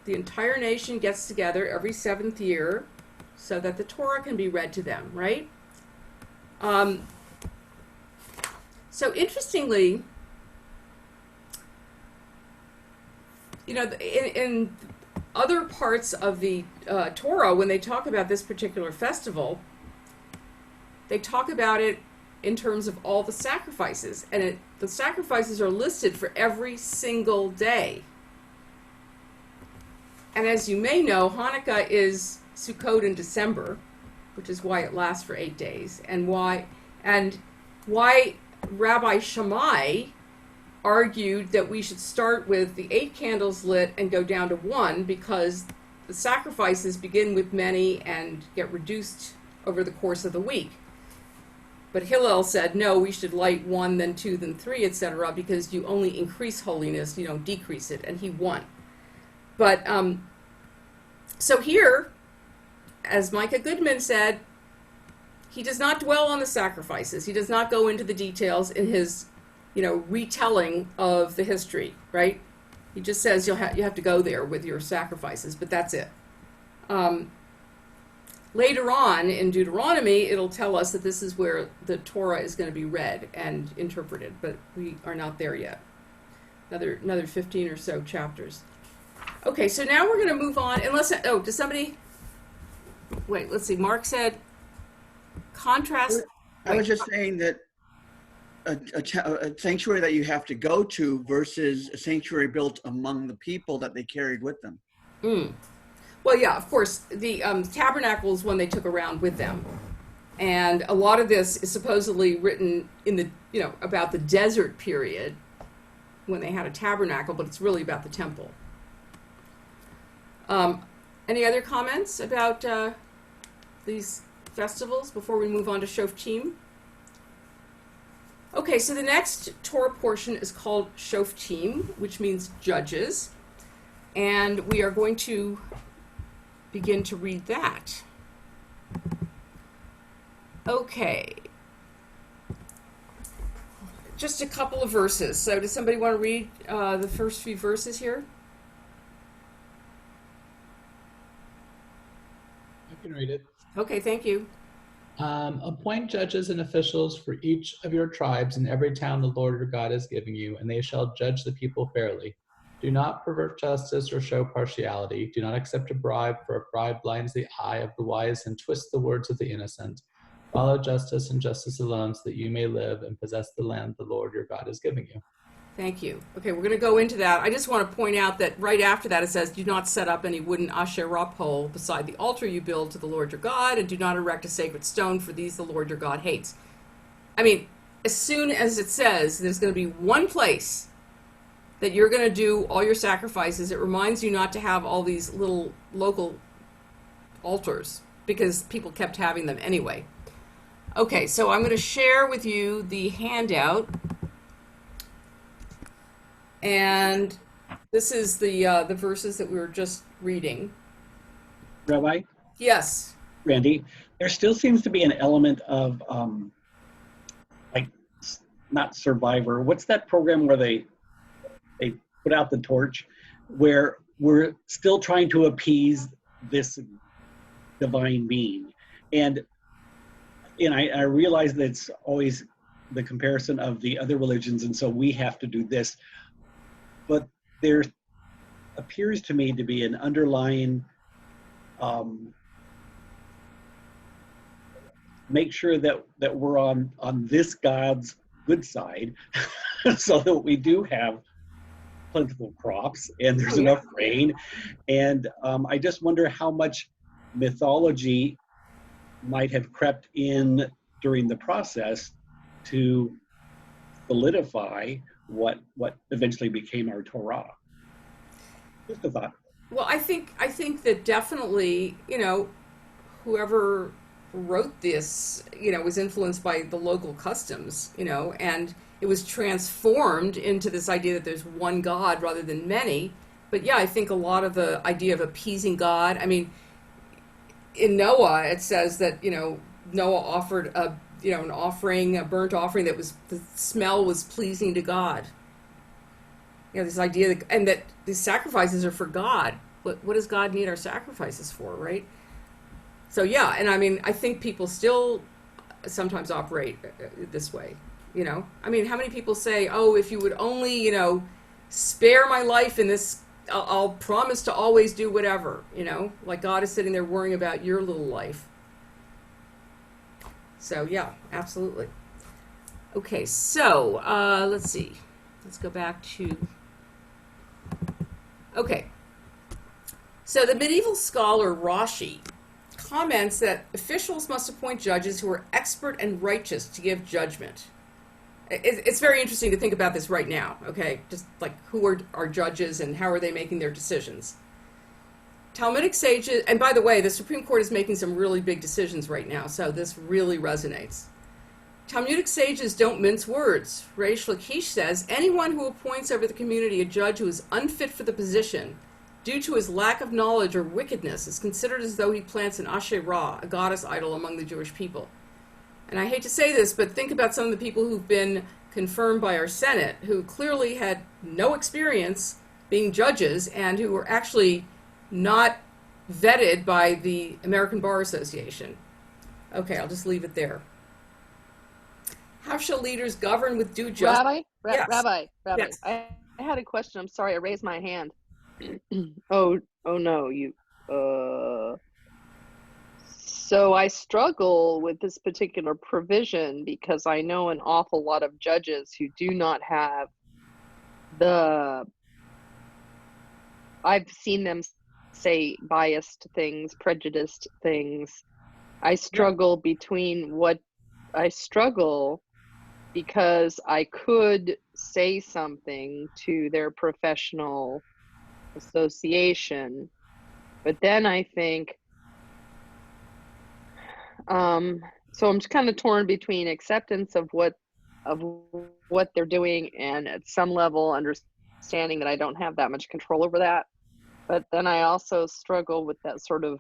S1: the entire nation gets together every 7th year so that the Torah can be read to them, right? So interestingly, in other parts of the Torah, when they talk about this particular festival, they talk about it in terms of all the sacrifices, and the sacrifices are listed for every single day. And as you may know, Hanukkah is Sukkot in December, which is why it lasts for 8 days, and why Rabbi Shammai argued that we should start with the 8 candles lit and go down to 1, because the sacrifices begin with many and get reduced over the course of the week. But Hillel said, no, we should light 1, then 2, then 3, etc., because you only increase holiness, you don't decrease it, and he won. But, so here, as Micah Goodman said, he does not dwell on the sacrifices. He does not go into the details in his, retelling of the history, right? He just says you have to go there with your sacrifices, but that's it. Later on in Deuteronomy, it'll tell us that this is where the Torah is going to be read and interpreted, but we are not there yet. Another 15 or so chapters. Okay, so now we're going to move on. Does somebody... Wait, let's see. Mark said contrast...
S5: I was just saying that a sanctuary that you have to go to versus a sanctuary built among the people that they carried with them.
S1: Well, yeah, of course, the tabernacle is one they took around with them. And a lot of this is supposedly written in the, about the desert period, when they had a tabernacle, but it's really about the temple. Any other comments about these festivals before we move on to Shoftim? Okay, so the next Torah portion is called Shoftim, which means judges, and we are going to begin to read that. Okay. Just a couple of verses. So does somebody want to read the first few verses here?
S3: I can read it.
S1: Okay, thank you.
S3: Appoint judges and officials for each of your tribes in every town the Lord your God is giving you, and they shall judge the people fairly. Do not pervert justice or show partiality. Do not accept a bribe, for a bribe blinds the eye of the wise and twists the words of the innocent. Follow justice and justice alone, so that you may live and possess the land the Lord your God is giving you.
S1: Thank you. Okay, we're going to go into that. I just want to point out that right after that it says, do not set up any wooden Asherah pole beside the altar you build to the Lord your God, and do not erect a sacred stone, for these the Lord your God hates. I mean, as soon as it says there's going to be one place that you're going to do all your sacrifices, it reminds you not to have all these little local altars, because people kept having them anyway. Okay, so I'm going to share with you the handout. And this is the verses that we were just reading.
S7: Rabbi,
S1: Yes.
S7: Randy, there still seems to be an element of not Survivor. What's that program where they put out the torch, where we're still trying to appease this divine being? And I realize that it's always the comparison of the other religions, and so we have to do this. But there appears to me to be an underlying make sure that we're on this God's good side, so that we do have plentiful crops and there's enough rain. And I just wonder how much mythology might have crept in during the process to solidify what eventually became our Torah. Just a thought.
S1: Well, I think that definitely, whoever wrote this, was influenced by the local customs, and it was transformed into this idea that there's one God rather than many. But yeah, I think a lot of the idea of appeasing God, I mean, in Noah, it says that, Noah offered an offering, a burnt offering that the smell was pleasing to God. This idea that these sacrifices are for God. What does God need our sacrifices for, right? So yeah, and I mean, I think people still sometimes operate this way, I mean, how many people say, oh, if you would only, spare my life in this, I'll promise to always do whatever, like God is sitting there worrying about your little life. So yeah, absolutely. Okay, so let's see. Let's go back to... Okay. So the medieval scholar Rashi comments that officials must appoint judges who are expert and righteous to give judgment. It's very interesting to think about this right now, okay? Just like, who are our judges and how are they making their decisions? Talmudic sages, and by the way, the Supreme Court is making some really big decisions right now, so this really resonates. Talmudic sages don't mince words. Reish Lakish says, anyone who appoints over the community a judge who is unfit for the position due to his lack of knowledge or wickedness is considered as though he plants an Asherah, a goddess idol, among the Jewish people. And I hate to say this, but think about some of the people who've been confirmed by our Senate, who clearly had no experience being judges and who were actually not vetted by the American Bar Association. Okay, I'll just leave it there. How shall leaders govern with due justice? Yes.
S4: Rabbi,
S1: Yes.
S4: I had a question. I'm sorry, I raised my hand. Oh no, you. So I struggle with this particular provision because I know an awful lot of judges who do not have I've seen them say biased things, prejudiced things. I struggle because I could say something to their professional association, but then I think, so I'm just kind of torn between acceptance of what they're doing, and at some level understanding that I don't have that much control over that. But then I also struggle with that sort of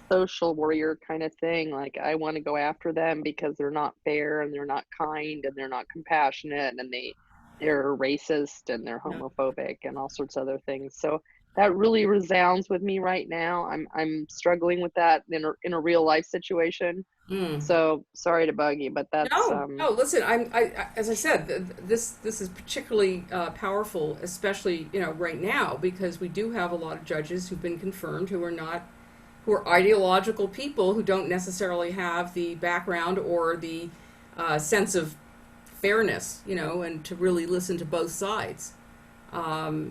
S4: social warrior kind of thing. Like, I want to go after them because they're not fair and they're not kind and they're not compassionate and they're racist and they're homophobic and all sorts of other things. So that really resounds with me right now. I'm struggling with that in a real life situation. So sorry to bug you, but that's
S1: no. Listen, as I said, this is particularly powerful, especially right now, because we do have a lot of judges who've been confirmed who are ideological people who don't necessarily have the background or the sense of fairness, and to really listen to both sides. I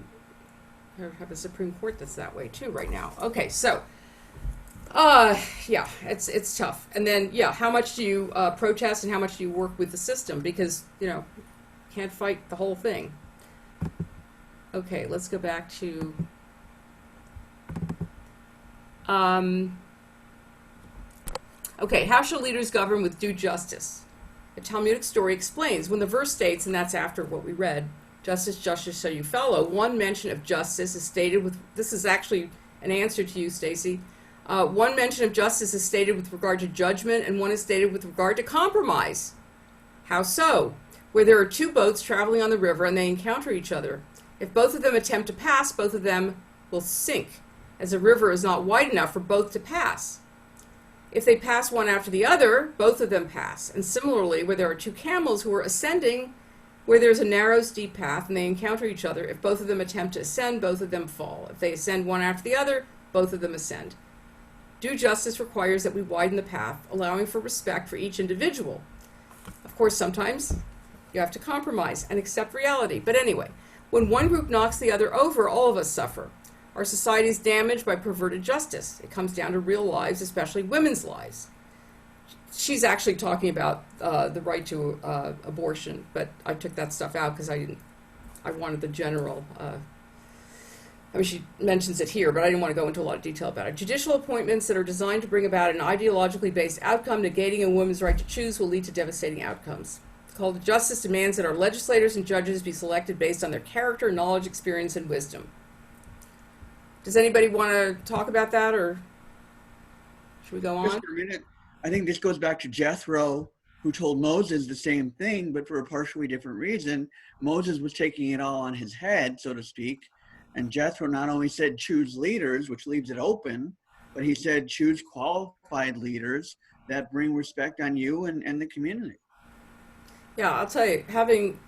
S1: have a Supreme Court that's that way too right now. Okay, so yeah, it's tough. And then how much do you protest and how much do you work with the system, because can't fight the whole thing. Okay, let's go back to okay, how shall leaders govern with due justice? The Talmudic story explains, when the verse states, and that's after what we read, justice, justice shall you follow, one mention of justice is stated with, this is actually an answer to you, Stacy. One mention of justice is stated with regard to judgment, and one is stated with regard to compromise. How so? Where there are two boats traveling on the river and they encounter each other. If both of them attempt to pass, both of them will sink, as the river is not wide enough for both to pass. If they pass one after the other, both of them pass. And similarly, where there are two camels who are ascending, where there's a narrow, steep path and they encounter each other, if both of them attempt to ascend, both of them fall. If they ascend one after the other, both of them ascend. Due justice requires that we widen the path, allowing for respect for each individual. Of course, sometimes you have to compromise and accept reality. But anyway, when one group knocks the other over, all of us suffer. Our society is damaged by perverted justice. It comes down to real lives, especially women's lives. She's actually talking about the right to abortion, but I took that stuff out because I wanted the general. She mentions it here, but I didn't want to go into a lot of detail about it. Judicial appointments that are designed to bring about an ideologically based outcome negating a woman's right to choose will lead to devastating outcomes. The call to justice demands that our legislators and judges be selected based on their character, knowledge, experience, and wisdom. Does anybody want to talk about that, or should we go on?
S5: Just for a minute. I think this goes back to Jethro, who told Moses the same thing, but for a partially different reason. Moses was taking it all on his head, so to speak. And Jethro not only said choose leaders, which leaves it open, but he said choose qualified leaders that bring respect on you and the community.
S1: Yeah, I'll tell you, having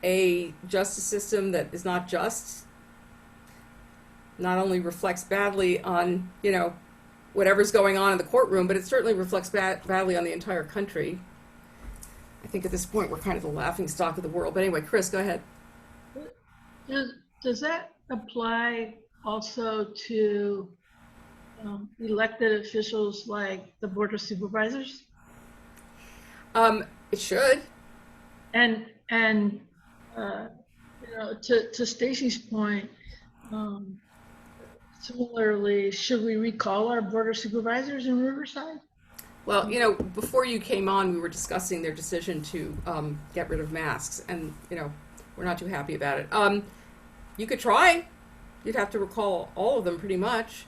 S1: a justice system that is not just not only reflects badly on, whatever's going on in the courtroom, but it certainly reflects badly on the entire country. I think at this point we're kind of the laughingstock of the world. But anyway, Chris, go ahead.
S8: Does that apply also to elected officials like the Board of Supervisors?
S1: It should.
S8: And to Stacy's point, similarly, should we recall our Board of Supervisors in Riverside?
S1: Well, before you came on, we were discussing their decision to get rid of masks, and we're not too happy about it. You could try. You'd have to recall all of them, pretty much.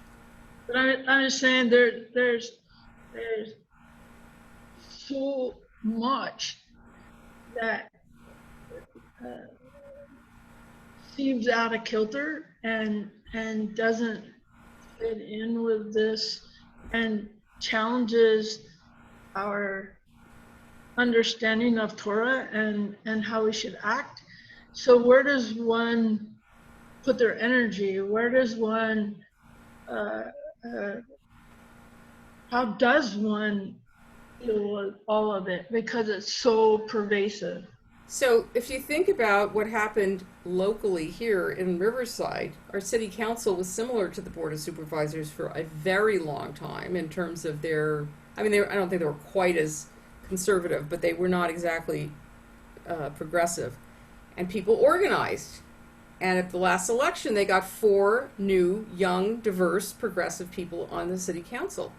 S8: But I'm just saying there's so much that seems out of kilter and doesn't fit in with this and challenges our understanding of Torah and how we should act. So where does one put their energy? Where does one, how does one deal with all of it? Because it's so pervasive.
S1: So if you think about what happened locally here in Riverside, our city council was similar to the Board of Supervisors for a very long time in terms of their, I don't think they were quite as conservative, but they were not exactly progressive. And people organized. And at the last election, they got 4 new, young, diverse, progressive people on the city council.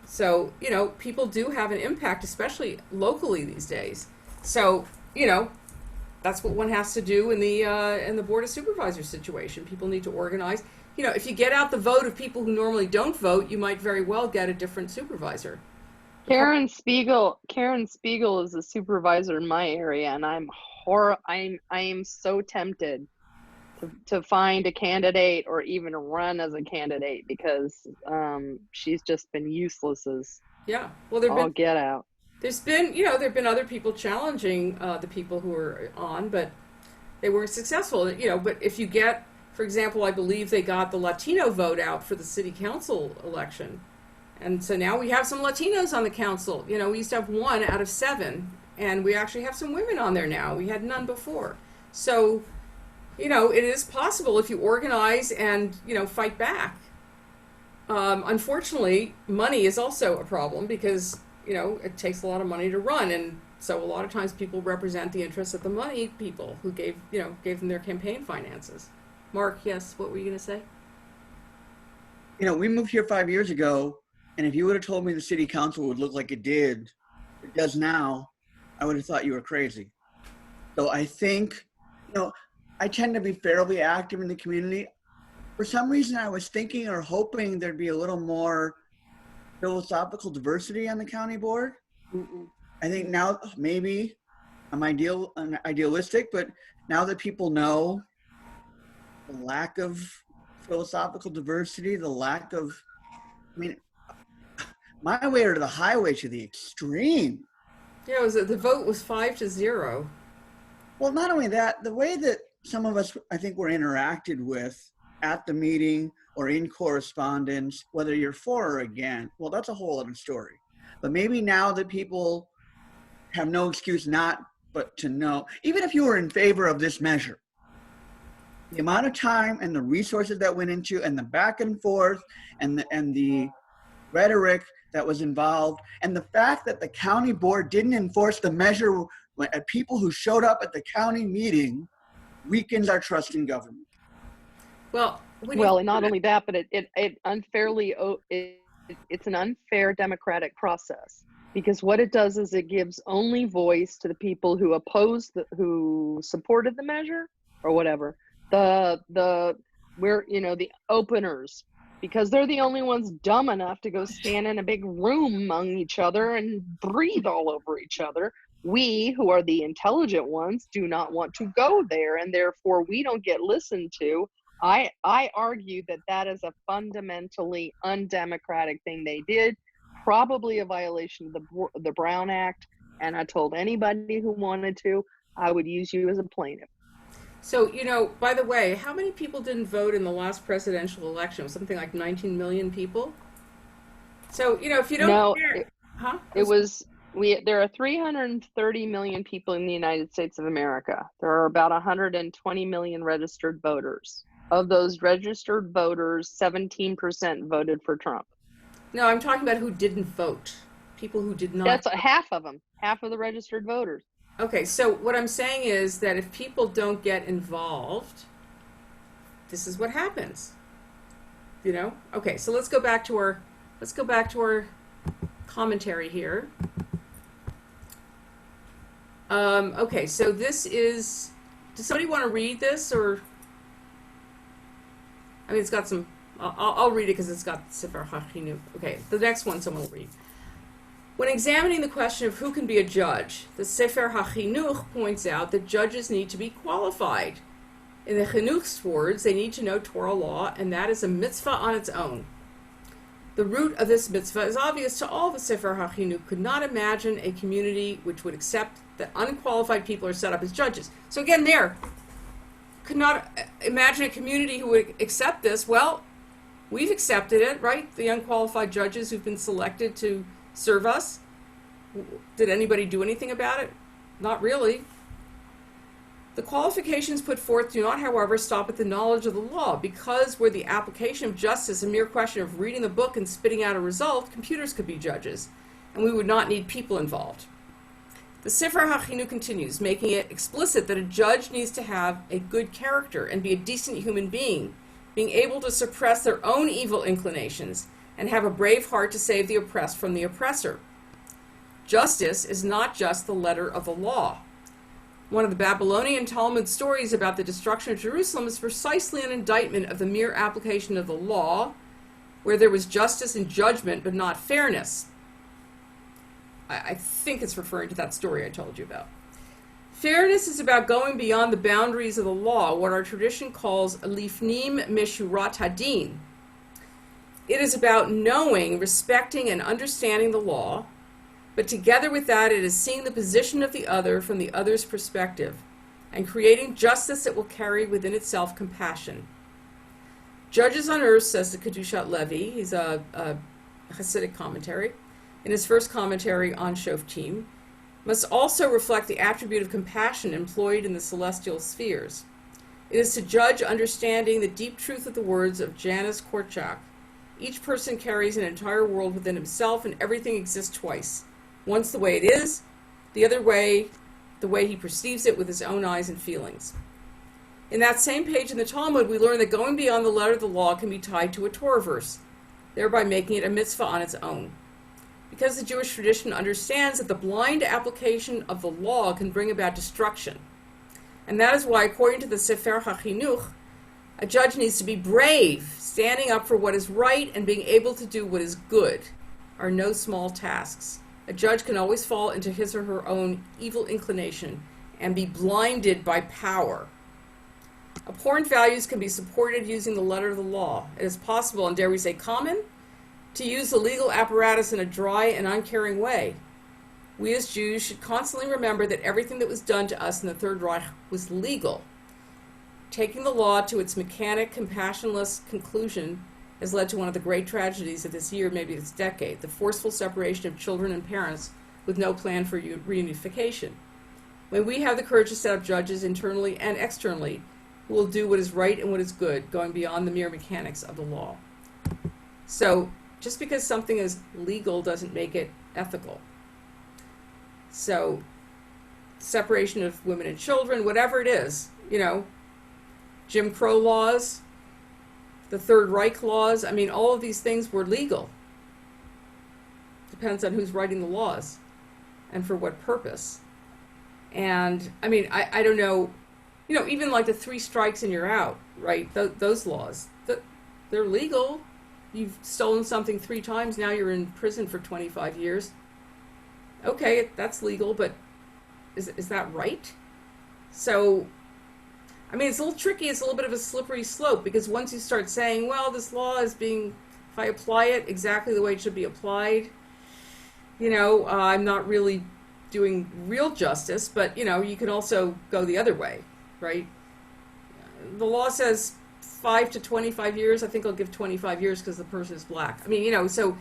S1: So, you know, people do have an impact, especially locally these days. So, you know, that's what one has to do in the Board of Supervisors situation. People need to organize. You know, if you get out the vote of people who normally don't vote, you might very well get a different supervisor.
S4: Karen Spiegel is a supervisor in my area, and I am so tempted to find a candidate or even run as a candidate because she's just been useless as all get out.
S1: There's been, you know, there've been other people challenging the people who are on, but they weren't successful. You know, but if you get, for example, I believe they got the Latino vote out for the city council election. And so now we have some Latinos on the council. You know, we used to have 1 out of 7, and we actually have some women on there now. We had none before. So, you know, it is possible if you organize and, you know, fight back. Unfortunately, money is also a problem because, you know, it takes a lot of money to run. And so a lot of times people represent the interests of the money people who gave them their campaign finances. Mark, yes, what were you going to say?
S5: You know, we moved here 5 years ago, and if you would have told me the city council would look like it does now, I would have thought you were crazy. So I think, you know, I tend to be fairly active in the community. For some reason, I was thinking or hoping there'd be a little more philosophical diversity on the county board. I think now maybe I'm idealistic, but now that people know the lack of philosophical diversity, the lack of, I mean, my way or the highway to the extreme.
S1: Yeah, the vote was 5-0.
S5: Well, not only that, the way that some of us, I think, were interacted with at the meeting or in correspondence, whether you're for or against, well, that's a whole other story. But maybe now that people have no excuse not but to know, even if you were in favor of this measure, the amount of time and the resources that went into and the back and forth and the rhetoric that was involved, and the fact that the county board didn't enforce the measure at people who showed up at the county meeting weakens our trust in government.
S4: Well, and not only that, but it unfairly it's an unfair democratic process, because what it does is it gives only voice to the people who who supported the measure or whatever, the openers, because they're the only ones dumb enough to go stand in a big room among each other and breathe all over each other. We, who are the intelligent ones, do not want to go there, and therefore we don't get listened to. I argue that is a fundamentally undemocratic thing they did, probably a violation of the Brown Act, and I told anybody who wanted to, I would use you as a plaintiff.
S1: So, you know, by the way, how many people didn't vote in the last presidential election? Something like 19 million people? So, you know, if you don't care...
S4: There are 330 million people in the United States of America. There are about 120 million registered voters. Of those registered voters, 17% voted for Trump.
S1: No, I'm talking about who didn't vote. People who did not.
S4: That's half of them. Half of the registered voters.
S1: Okay, so what I'm saying is that if people don't get involved, this is what happens. You know? Okay, so let's go back to our commentary here. Okay, so this is, does somebody want to read this, or, I mean, it's got some, I'll read it because it's got Sefer HaChinuch. Okay, the next one someone will read. When examining the question of who can be a judge, the Sefer HaChinuch points out that judges need to be qualified. In the Chinuch's words, they need to know Torah law, and that is a mitzvah on its own. The root of this mitzvah is obvious to all. The Sefer HaChinuch could not imagine a community which would accept that unqualified people are set up as judges. So again, could not imagine a community who would accept this. Well, we've accepted it, right? The unqualified judges who've been selected to serve us. Did anybody do anything about it? Not really. The qualifications put forth do not, however, stop at the knowledge of the law. Because where the application of justice a mere question of reading the book and spitting out a result, computers could be judges. and we would not need people involved. The Sefer HaChinu continues, making it explicit that a judge needs to have a good character and be a decent human being, being able to suppress their own evil inclinations and have a brave heart to save the oppressed from the oppressor. Justice is not just the letter of the law. One of the Babylonian Talmud stories about the destruction of Jerusalem is precisely an indictment of the mere application of the law, where there was justice and judgment but not fairness. I think it's referring to that story I told you about. Fairness is about going beyond the boundaries of the law, what our tradition calls lifnim meshurat hadin. It is about knowing, respecting, and understanding the law, but together with that, it is seeing the position of the other from the other's perspective and creating justice that will carry within itself compassion. Judges on Earth, says the Kedushat Levi, he's a Hasidic commentary, in his first commentary on Shoftim, must also reflect the attribute of compassion employed in the celestial spheres. It is to judge understanding the deep truth of the words of Janus Korczak. Each person carries an entire world within himself, and everything exists twice. Once the way it is, the other way, the way he perceives it with his own eyes and feelings. In that same page in the Talmud, we learn that going beyond the letter of the law can be tied to a Torah verse, thereby making it a mitzvah on its own. Because the Jewish tradition understands that the blind application of the law can bring about destruction. And that is why, according to the Sefer HaChinuch, a judge needs to be brave, standing up for what is right and being able to do what is good are no small tasks. A judge can always fall into his or her own evil inclination and be blinded by power. Abhorrent values can be supported using the letter of the law. It is possible, and dare we say common, to use the legal apparatus in a dry and uncaring way. We as Jews should constantly remember that everything that was done to us in the Third Reich was legal. Taking the law to its mechanic, compassionless conclusion has led to one of the great tragedies of this year, maybe this decade, the forceful separation of children and parents with no plan for reunification. When we have the courage to set up judges internally and externally who will do what is right and what is good, going beyond the mere mechanics of the law. So, just because something is legal doesn't make it ethical. So, separation of women and children, whatever it is, Jim Crow laws, the Third Reich laws, all of these things were legal. Depends on who's writing the laws and for what purpose. And, I don't know, even like the 3 strikes and you're out, right? Those laws, they're legal. You've stolen something 3 times, now you're in prison for 25 years. Okay, that's legal, but is that right? So, it's a little tricky. It's a little bit of a slippery slope, because once you start saying, well, this law is being, if I apply it exactly the way it should be applied, I'm not really doing real justice, but, you can also go the other way, right? The law says 5 to 25 years. I think I'll give 25 years because the person is black. So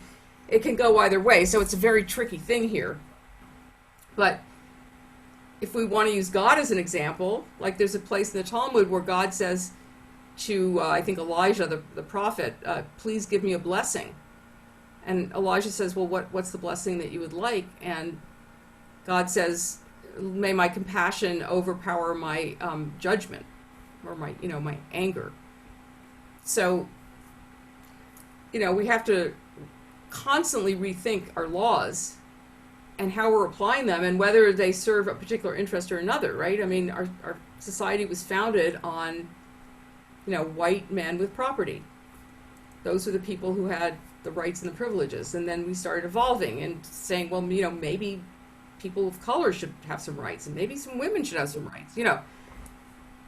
S1: it can go either way. So it's a very tricky thing here. But if we want to use God as an example, like there's a place in the Talmud where God says to, I think Elijah, the prophet, please give me a blessing. And Elijah says, well, what's the blessing that you would like? And God says, may my compassion overpower my judgment, or my anger. So, we have to constantly rethink our laws and how we're applying them and whether they serve a particular interest or another, right? Our society was founded on, white men with property. Those were the people who had the rights and the privileges. And then we started evolving and saying, well, maybe people of color should have some rights, and maybe some women should have some rights,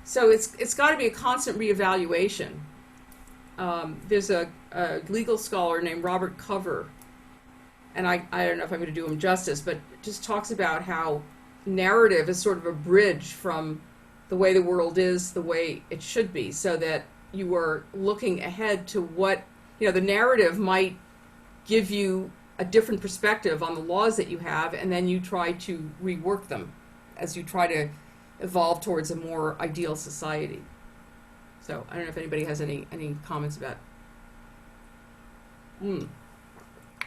S1: So it's got to be a constant reevaluation. There's a legal scholar named Robert Cover, and I don't know if I'm going to do him justice, but just talks about how narrative is sort of a bridge from the way the world is, the way it should be, so that you are looking ahead to what, the narrative might give you a different perspective on the laws that you have, and then you try to rework them as you try to evolve towards a more ideal society. So I don't know if anybody has any comments about.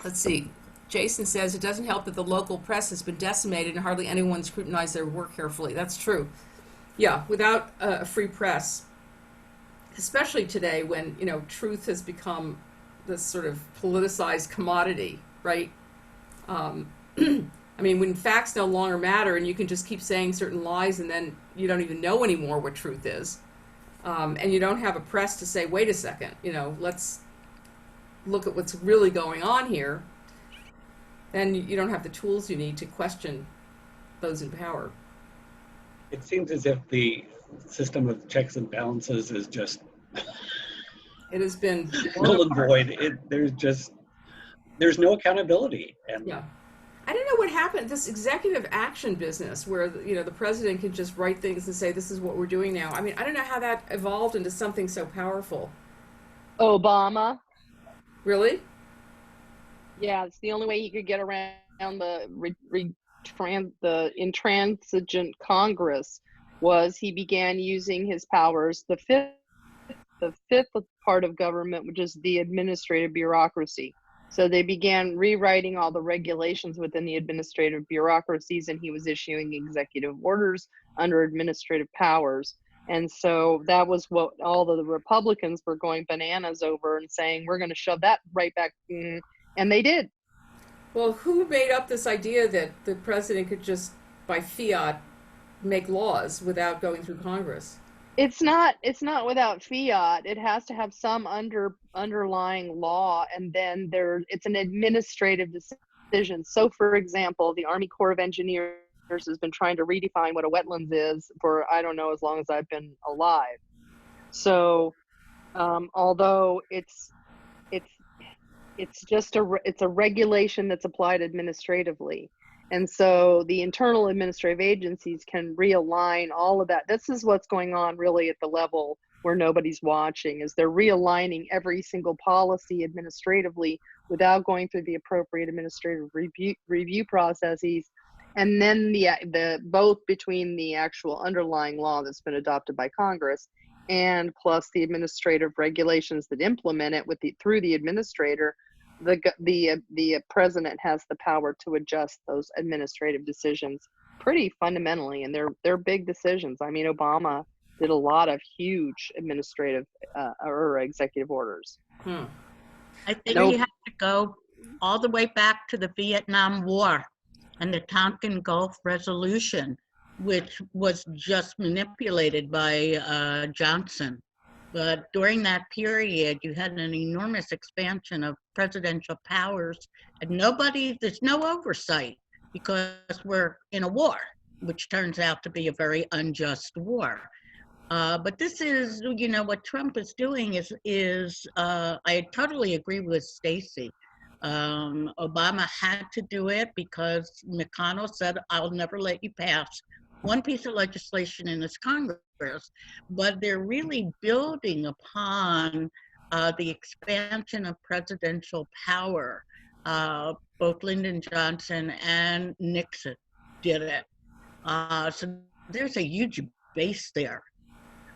S1: Let's see. Jason says it doesn't help that the local press has been decimated and hardly anyone scrutinized their work carefully. That's true. Yeah, without a free press, especially today when, truth has become this sort of politicized commodity, right? I mean, when facts no longer matter and you can just keep saying certain lies and then you don't even know anymore what truth is, and you don't have a press to say, wait a second, let's look at what's really going on here, then you don't have the tools you need to question those in power.
S7: It seems as if the system of checks and balances is just
S1: It has been
S7: null and void. There's no accountability. And
S1: yeah. I don't know what happened, this executive action business where, the president can just write things and say, this is what we're doing now. I mean, I don't know how that evolved into something so powerful.
S4: Obama.
S1: Really?
S4: Yeah, it's the only way he could get around the intransigent Congress was he began using his powers. The fifth part of government, which is the administrative bureaucracy. So they began rewriting all the regulations within the administrative bureaucracies, and he was issuing executive orders under administrative powers. And so that was what all of the Republicans were going bananas over and saying, we're going to shove that right back. And they did.
S1: Well, who made up this idea that the president could just, by fiat, make laws without going through Congress?
S4: It's not without fiat. It has to have some underlying law, and then it's an administrative decision. So, for example, the Army Corps of Engineers has been trying to redefine what a wetlands is for, I don't know, as long as I've been alive. So, although it's just a regulation that's applied administratively. And so the internal administrative agencies can realign all of that. This is what's going on really at the level where nobody's watching, is they're realigning every single policy administratively without going through the appropriate administrative review processes. And then the both between the actual underlying law that's been adopted by Congress and plus the administrative regulations that implement it through the administrator, the president has the power to adjust those administrative decisions pretty fundamentally, and they're big decisions. I mean, Obama did a lot of huge administrative or executive orders.
S6: I think we have to go all the way back to the Vietnam War and the Tonkin Gulf Resolution, which was just manipulated by Johnson. But during that period, you had an enormous expansion of presidential powers, and there's no oversight because we're in a war, which turns out to be a very unjust war. But this is, what Trump is doing is I totally agree with Stacy. Obama had to do it because McConnell said, I'll never let you pass one piece of legislation in this Congress, but they're really building upon the expansion of presidential power. Both Lyndon Johnson and Nixon did it. So there's a huge base there.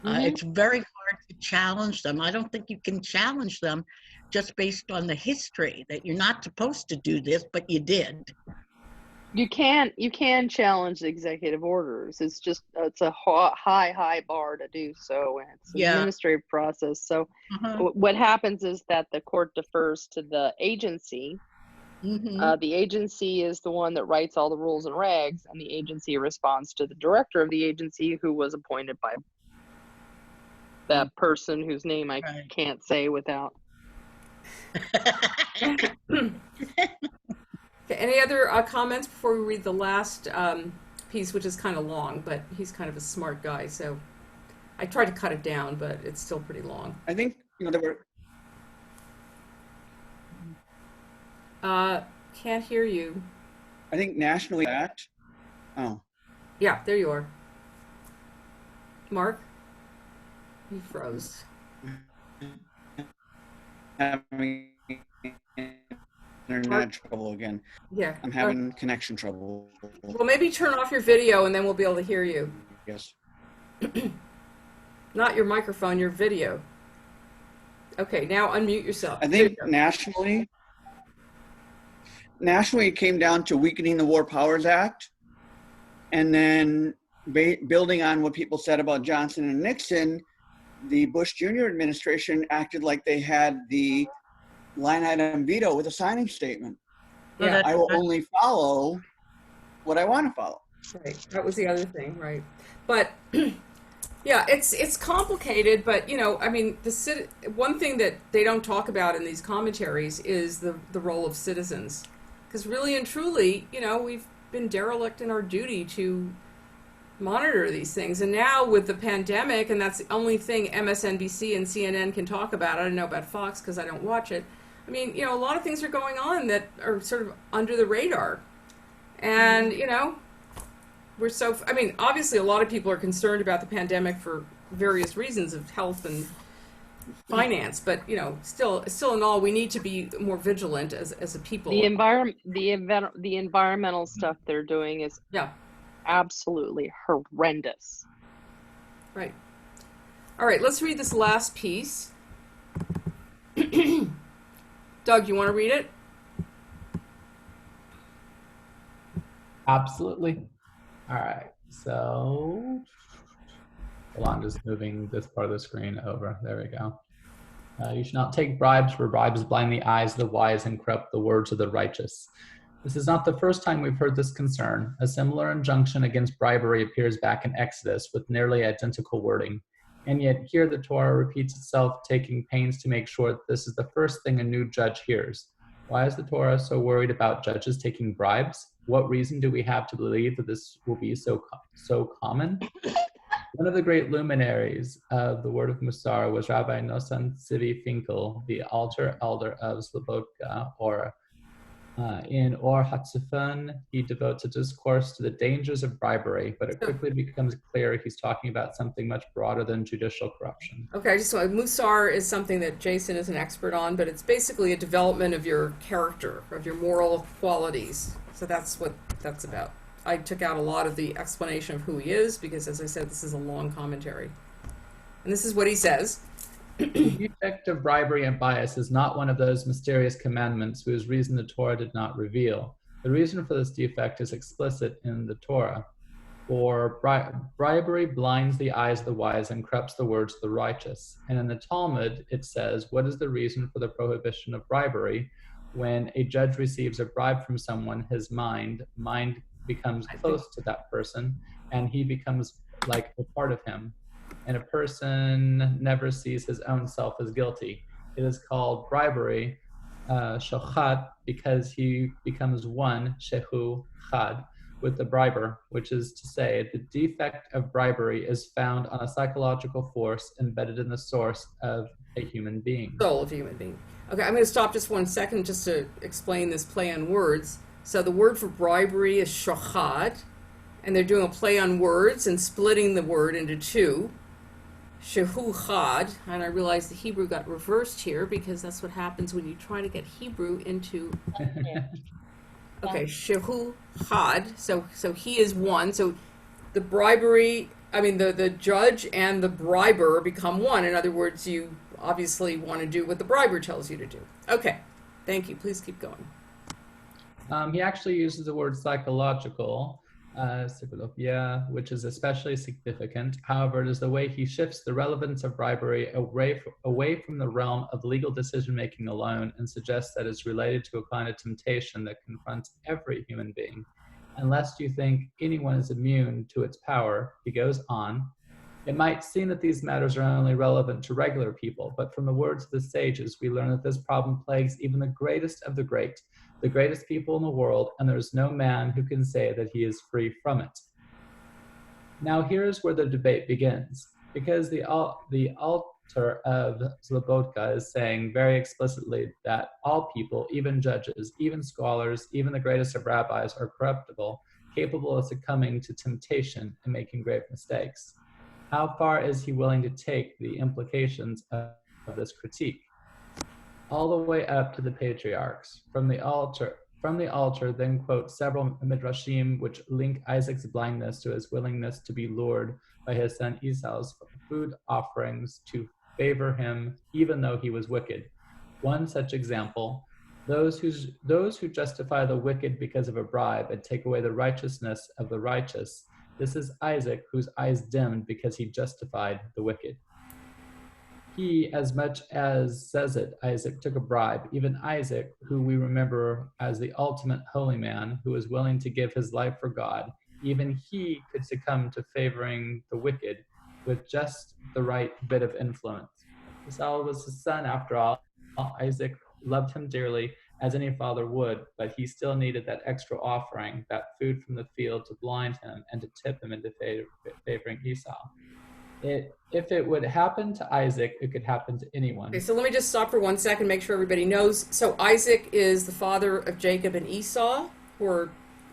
S6: It's very hard to challenge them. I don't think you can challenge them just based on the history that you're not supposed to do this, but you did.
S4: You can challenge the executive orders. It's a high bar to do so, and it's an administrative process. So what happens is that the court defers to the agency. The agency is the one that writes all the rules and regs, and the agency responds to the director of the agency, who was appointed by that person whose name I can't say without.
S1: Okay, any other comments before we read the last piece, which is kind of long, but he's kind of a smart guy, so I tried to cut it down, but it's still pretty long.
S5: I think, there were...
S1: Can't hear you.
S5: I think nationally that... Oh.
S1: Yeah, there you are. Mark? He froze.
S5: Having internet trouble again.
S1: Yeah.
S5: I'm having connection trouble.
S1: Well, maybe turn off your video and then we'll be able to hear you.
S5: Yes.
S1: Not your microphone, your video. Okay, now unmute yourself.
S5: I think nationally, nationally, it came down to weakening the War Powers Act, and then building on what people said about Johnson and Nixon, the Bush Jr. administration acted like they had the line item veto with a signing statement.
S6: Well,
S1: Yeah,
S6: that's
S5: I will
S6: right.
S5: only follow what I want to follow.
S1: right. That was the other thing, right? But yeah, it's complicated. But I mean, one thing that they don't talk about in these commentaries is the role of citizens, because really and truly, we've been derelict in our duty to monitor these things. And now with the pandemic, and that's the only thing MSNBC and CNN can talk about. I don't know about Fox because I don't watch it. I mean, a lot of things are going on that are sort of under the radar. And, I mean, obviously a lot of people are concerned about the pandemic for various reasons of health and finance, but, still in all, we need to be more vigilant as a people.
S4: The environmental stuff they're doing is
S1: Yeah.
S4: absolutely horrendous.
S1: Right. All right, let's read this last piece. Doug, you want to read it?
S3: Absolutely. All right. So, hold on, just moving this part of the screen over. There we go. You should not take bribes, for bribes blind the eyes of the wise and corrupt the words of the righteous. This is not the first time we've heard this concern. A similar injunction against bribery appears back in Exodus with nearly identical wording. And yet here the Torah repeats itself, taking pains to make sure that this is the first thing a new judge hears. Why is the Torah so worried about judges taking bribes? What reason do we have to believe that this will be so common? One of the great luminaries of the word of Musar was Rabbi Nosson Tzvi Finkel, the altar elder of Slobodka, or in Or Hatzifon, he devotes a discourse to the dangers of bribery, but it quickly becomes clear he's talking about something much broader than judicial corruption.
S1: Okay, Musar is something that Jason is an expert on, but it's basically a development of your character, of your moral qualities. So that's what that's about. I took out a lot of the explanation of who he is because, as I said, this is a long commentary. And this is what he says.
S3: The defect of bribery and bias is not one of those mysterious commandments whose reason the Torah did not reveal. The reason for this defect is explicit in the Torah. For bribery blinds the eyes of the wise and corrupts the words of the righteous. And in the Talmud, it says, what is the reason for the prohibition of bribery? When a judge receives a bribe from someone, his mind becomes close to that person, and he becomes like a part of him. And a person never sees his own self as guilty. It is called bribery, shochat, because he becomes one, shehu chad, with the briber, which is to say, the defect of bribery is found on a psychological force embedded in the source of a human being.
S1: Soul of a human being. Okay, I'm going to stop just 1 second just to explain this play on words. So the word for bribery is shochat, and they're doing a play on words and splitting the word into two. Shehu chad, and I realized the Hebrew got reversed here because that's what happens when you try to get Hebrew into. Okay, shehu chad. So he is one. So the bribery, the judge and the briber become one. In other words, you obviously want to do what the briber tells you to do. Okay, thank you. Please keep going.
S3: He actually uses the word psychological, which is especially significant. However, it is the way he shifts the relevance of bribery away from the realm of legal decision-making alone and suggests that it's related to a kind of temptation that confronts every human being. Unless you think anyone is immune to its power, he goes on, it might seem that these matters are only relevant to regular people, but from the words of the sages, we learn that this problem plagues even the greatest of the greatest people in the world, and there is no man who can say that he is free from it. Now here's where the debate begins, because the altar of Slobodka is saying very explicitly that all people, even judges, even scholars, even the greatest of rabbis, are corruptible, capable of succumbing to temptation and making grave mistakes. How far is he willing to take the implications of this critique? All the way up to the patriarchs. From the altar, then quote several midrashim which link Isaac's blindness to his willingness to be lured by his son Esau's food offerings to favor him, even though he was wicked. One such example, those who justify the wicked because of a bribe and take away the righteousness of the righteous. This is Isaac, whose eyes dimmed because he justified the wicked. He, as much as says it, Isaac took a bribe. Even Isaac, who we remember as the ultimate holy man, who was willing to give his life for God, even he could succumb to favoring the wicked with just the right bit of influence. Esau was his son, after all. Isaac loved him dearly, as any father would, but he still needed that extra offering, that food from the field, to blind him and to tip him into favoring Esau. If it would happen to Isaac, it could happen to anyone.
S1: Okay, so let me just stop for 1 second, make sure everybody knows. So Isaac is the father of Jacob and Esau, who are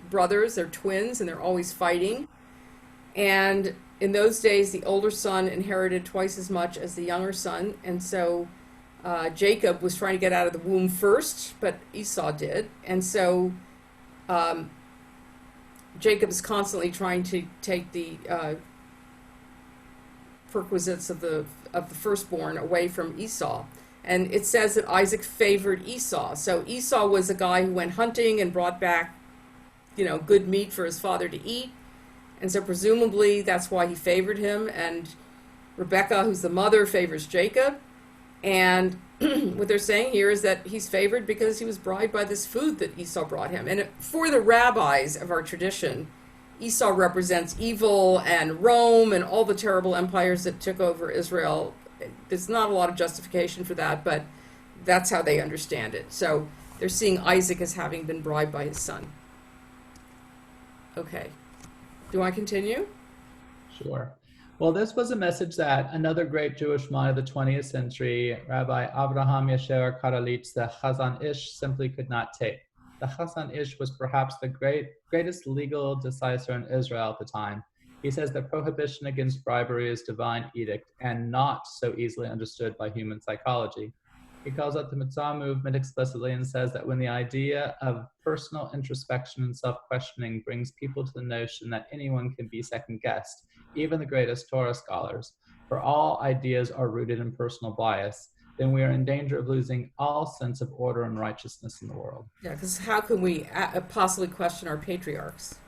S1: brothers, they're twins, and they're always fighting. And in those days, the older son inherited twice as much as the younger son, and so Jacob was trying to get out of the womb first, but Esau did. And so Jacob is constantly trying to take the perquisites of the firstborn away from Esau. And it says that Isaac favored Esau. So Esau was a guy who went hunting and brought back, good meat for his father to eat. And so presumably that's why he favored him. And Rebekah, who's the mother, favors Jacob. And what they're saying here is that he's favored because he was bribed by this food that Esau brought him. And for the rabbis of our tradition, Esau represents evil and Rome and all the terrible empires that took over Israel. There's not a lot of justification for that, but that's how they understand it. So they're seeing Isaac as having been bribed by his son. Okay. Do I continue?
S3: Sure. Well, this was a message that another great Jewish mind of the 20th century, Rabbi Avraham Yasher Karelitz, the Chazon Ish, simply could not take. The Chazon Ish was perhaps the greatest legal decisor in Israel at the time. He says that prohibition against bribery is divine edict and not so easily understood by human psychology. He calls out the Mitzvah movement explicitly and says that when the idea of personal introspection and self-questioning brings people to the notion that anyone can be second-guessed, even the greatest Torah scholars, for all ideas are rooted in personal bias, then we are in danger of losing all sense of order and righteousness in the world.
S1: Yeah, because how can we possibly question our patriarchs?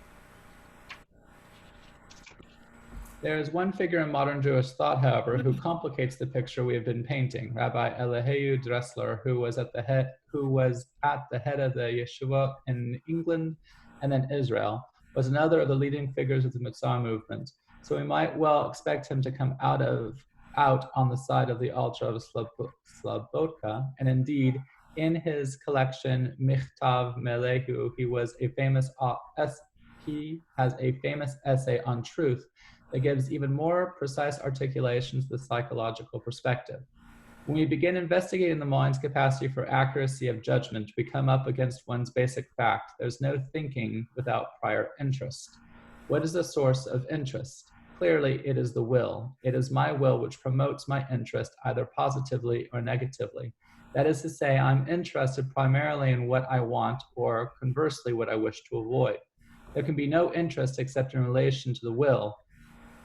S3: There is one figure in modern Jewish thought, however, who complicates the picture we have been painting. Rabbi Eliyahu Dressler, who was at the head of the yeshiva in England and then Israel, was another of the leading figures of the Mitzvah movement. So we might well expect him to come out on the side of the altar of Slobodka, and indeed, in his collection Michtav Melehu, he has a famous essay on truth that gives even more precise articulation to the psychological perspective. When we begin investigating the mind's capacity for accuracy of judgment, we come up against one's basic fact: there's no thinking without prior interest. What is the source of interest? Clearly, it is the will. It is my will which promotes my interest either positively or negatively. That is to say, I'm interested primarily in what I want, or conversely, what I wish to avoid. There can be no interest except in relation to the will.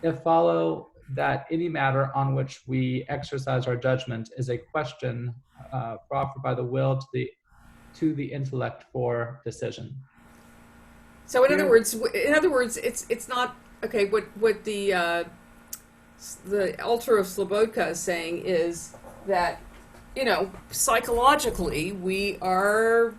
S3: It follows that any matter on which we exercise our judgment is a question offered by the will to the intellect for decision.
S1: So in other words, it's not okay. What the altar of Slobodka is saying is that, psychologically we are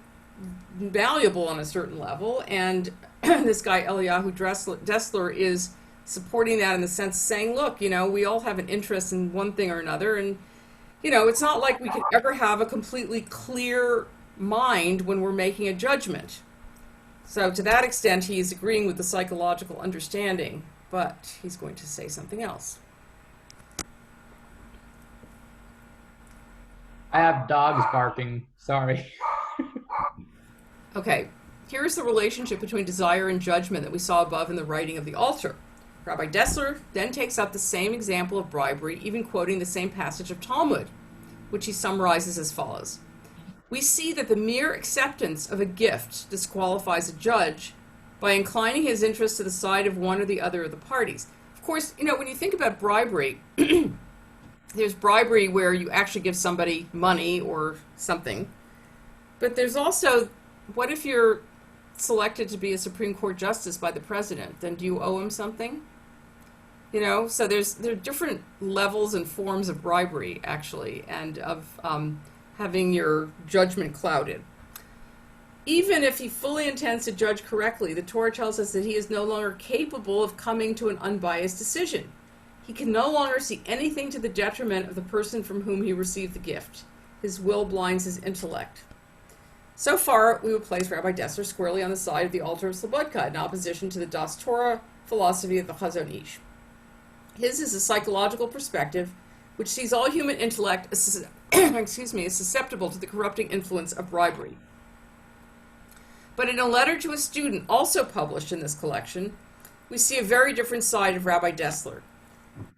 S1: valuable on a certain level, and this guy Eliyahu Dressler is supporting that in the sense saying, look, we all have an interest in one thing or another, and it's not like we could ever have a completely clear mind when we're making a judgment. So to that extent, he is agreeing with the psychological understanding, but he's going to say something else.
S3: I have dogs barking. Sorry.
S1: Okay, here's the relationship between desire and judgment that we saw above in the writing of the altar. Rabbi Dressler then takes up the same example of bribery, even quoting the same passage of Talmud, which he summarizes as follows. We see that the mere acceptance of a gift disqualifies a judge by inclining his interest to the side of one or the other of the parties. Of course, when you think about bribery, there's bribery where you actually give somebody money or something, But there's also, what if you're selected to be a Supreme Court justice by the president? Then do you owe him something? You know, so there are different levels and forms of bribery, actually, and of having your judgment clouded. Even if he fully intends to judge correctly, the Torah tells us that he is no longer capable of coming to an unbiased decision. He can no longer see anything to the detriment of the person from whom he received the gift. His will blinds his intellect. So far, we would place Rabbi Dessler squarely on the side of the altar of Slobodka in opposition to the Das Torah philosophy of the Chazon Ish. His is a psychological perspective which sees all human intellect as, as susceptible to the corrupting influence of bribery. But in a letter to a student also published in this collection, we see a very different side of Rabbi Dessler.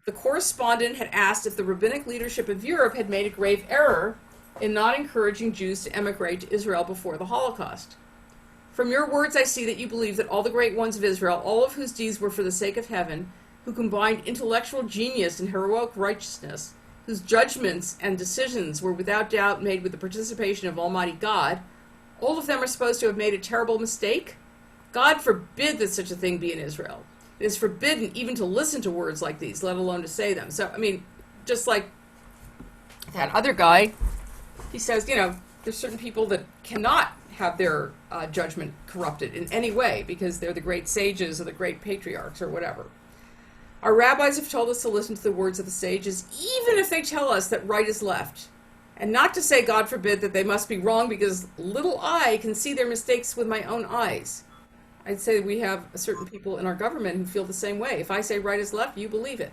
S1: The correspondent had asked if the rabbinic leadership of Europe had made a grave error in not encouraging Jews to emigrate to Israel before the Holocaust. From your words, I see that you believe that all the great ones of Israel, all of whose deeds were for the sake of heaven, who combined intellectual genius and heroic righteousness, whose judgments and decisions were without doubt made with the participation of Almighty God, all of them are supposed to have made a terrible mistake? God forbid that such a thing be in Israel. It is forbidden even to listen to words like these, let alone to say them. So, I mean, just like that other guy, he says, you know, there's certain people that cannot have their judgment corrupted in any way because they're the great sages or the great patriarchs or whatever. Our rabbis have told us to listen to the words of the sages, even if they tell us that right is left. And not to say, God forbid, that they must be wrong because little I can see their mistakes with my own eyes. I'd say we have certain people in our government who feel the same way. If I say right is left, you believe it.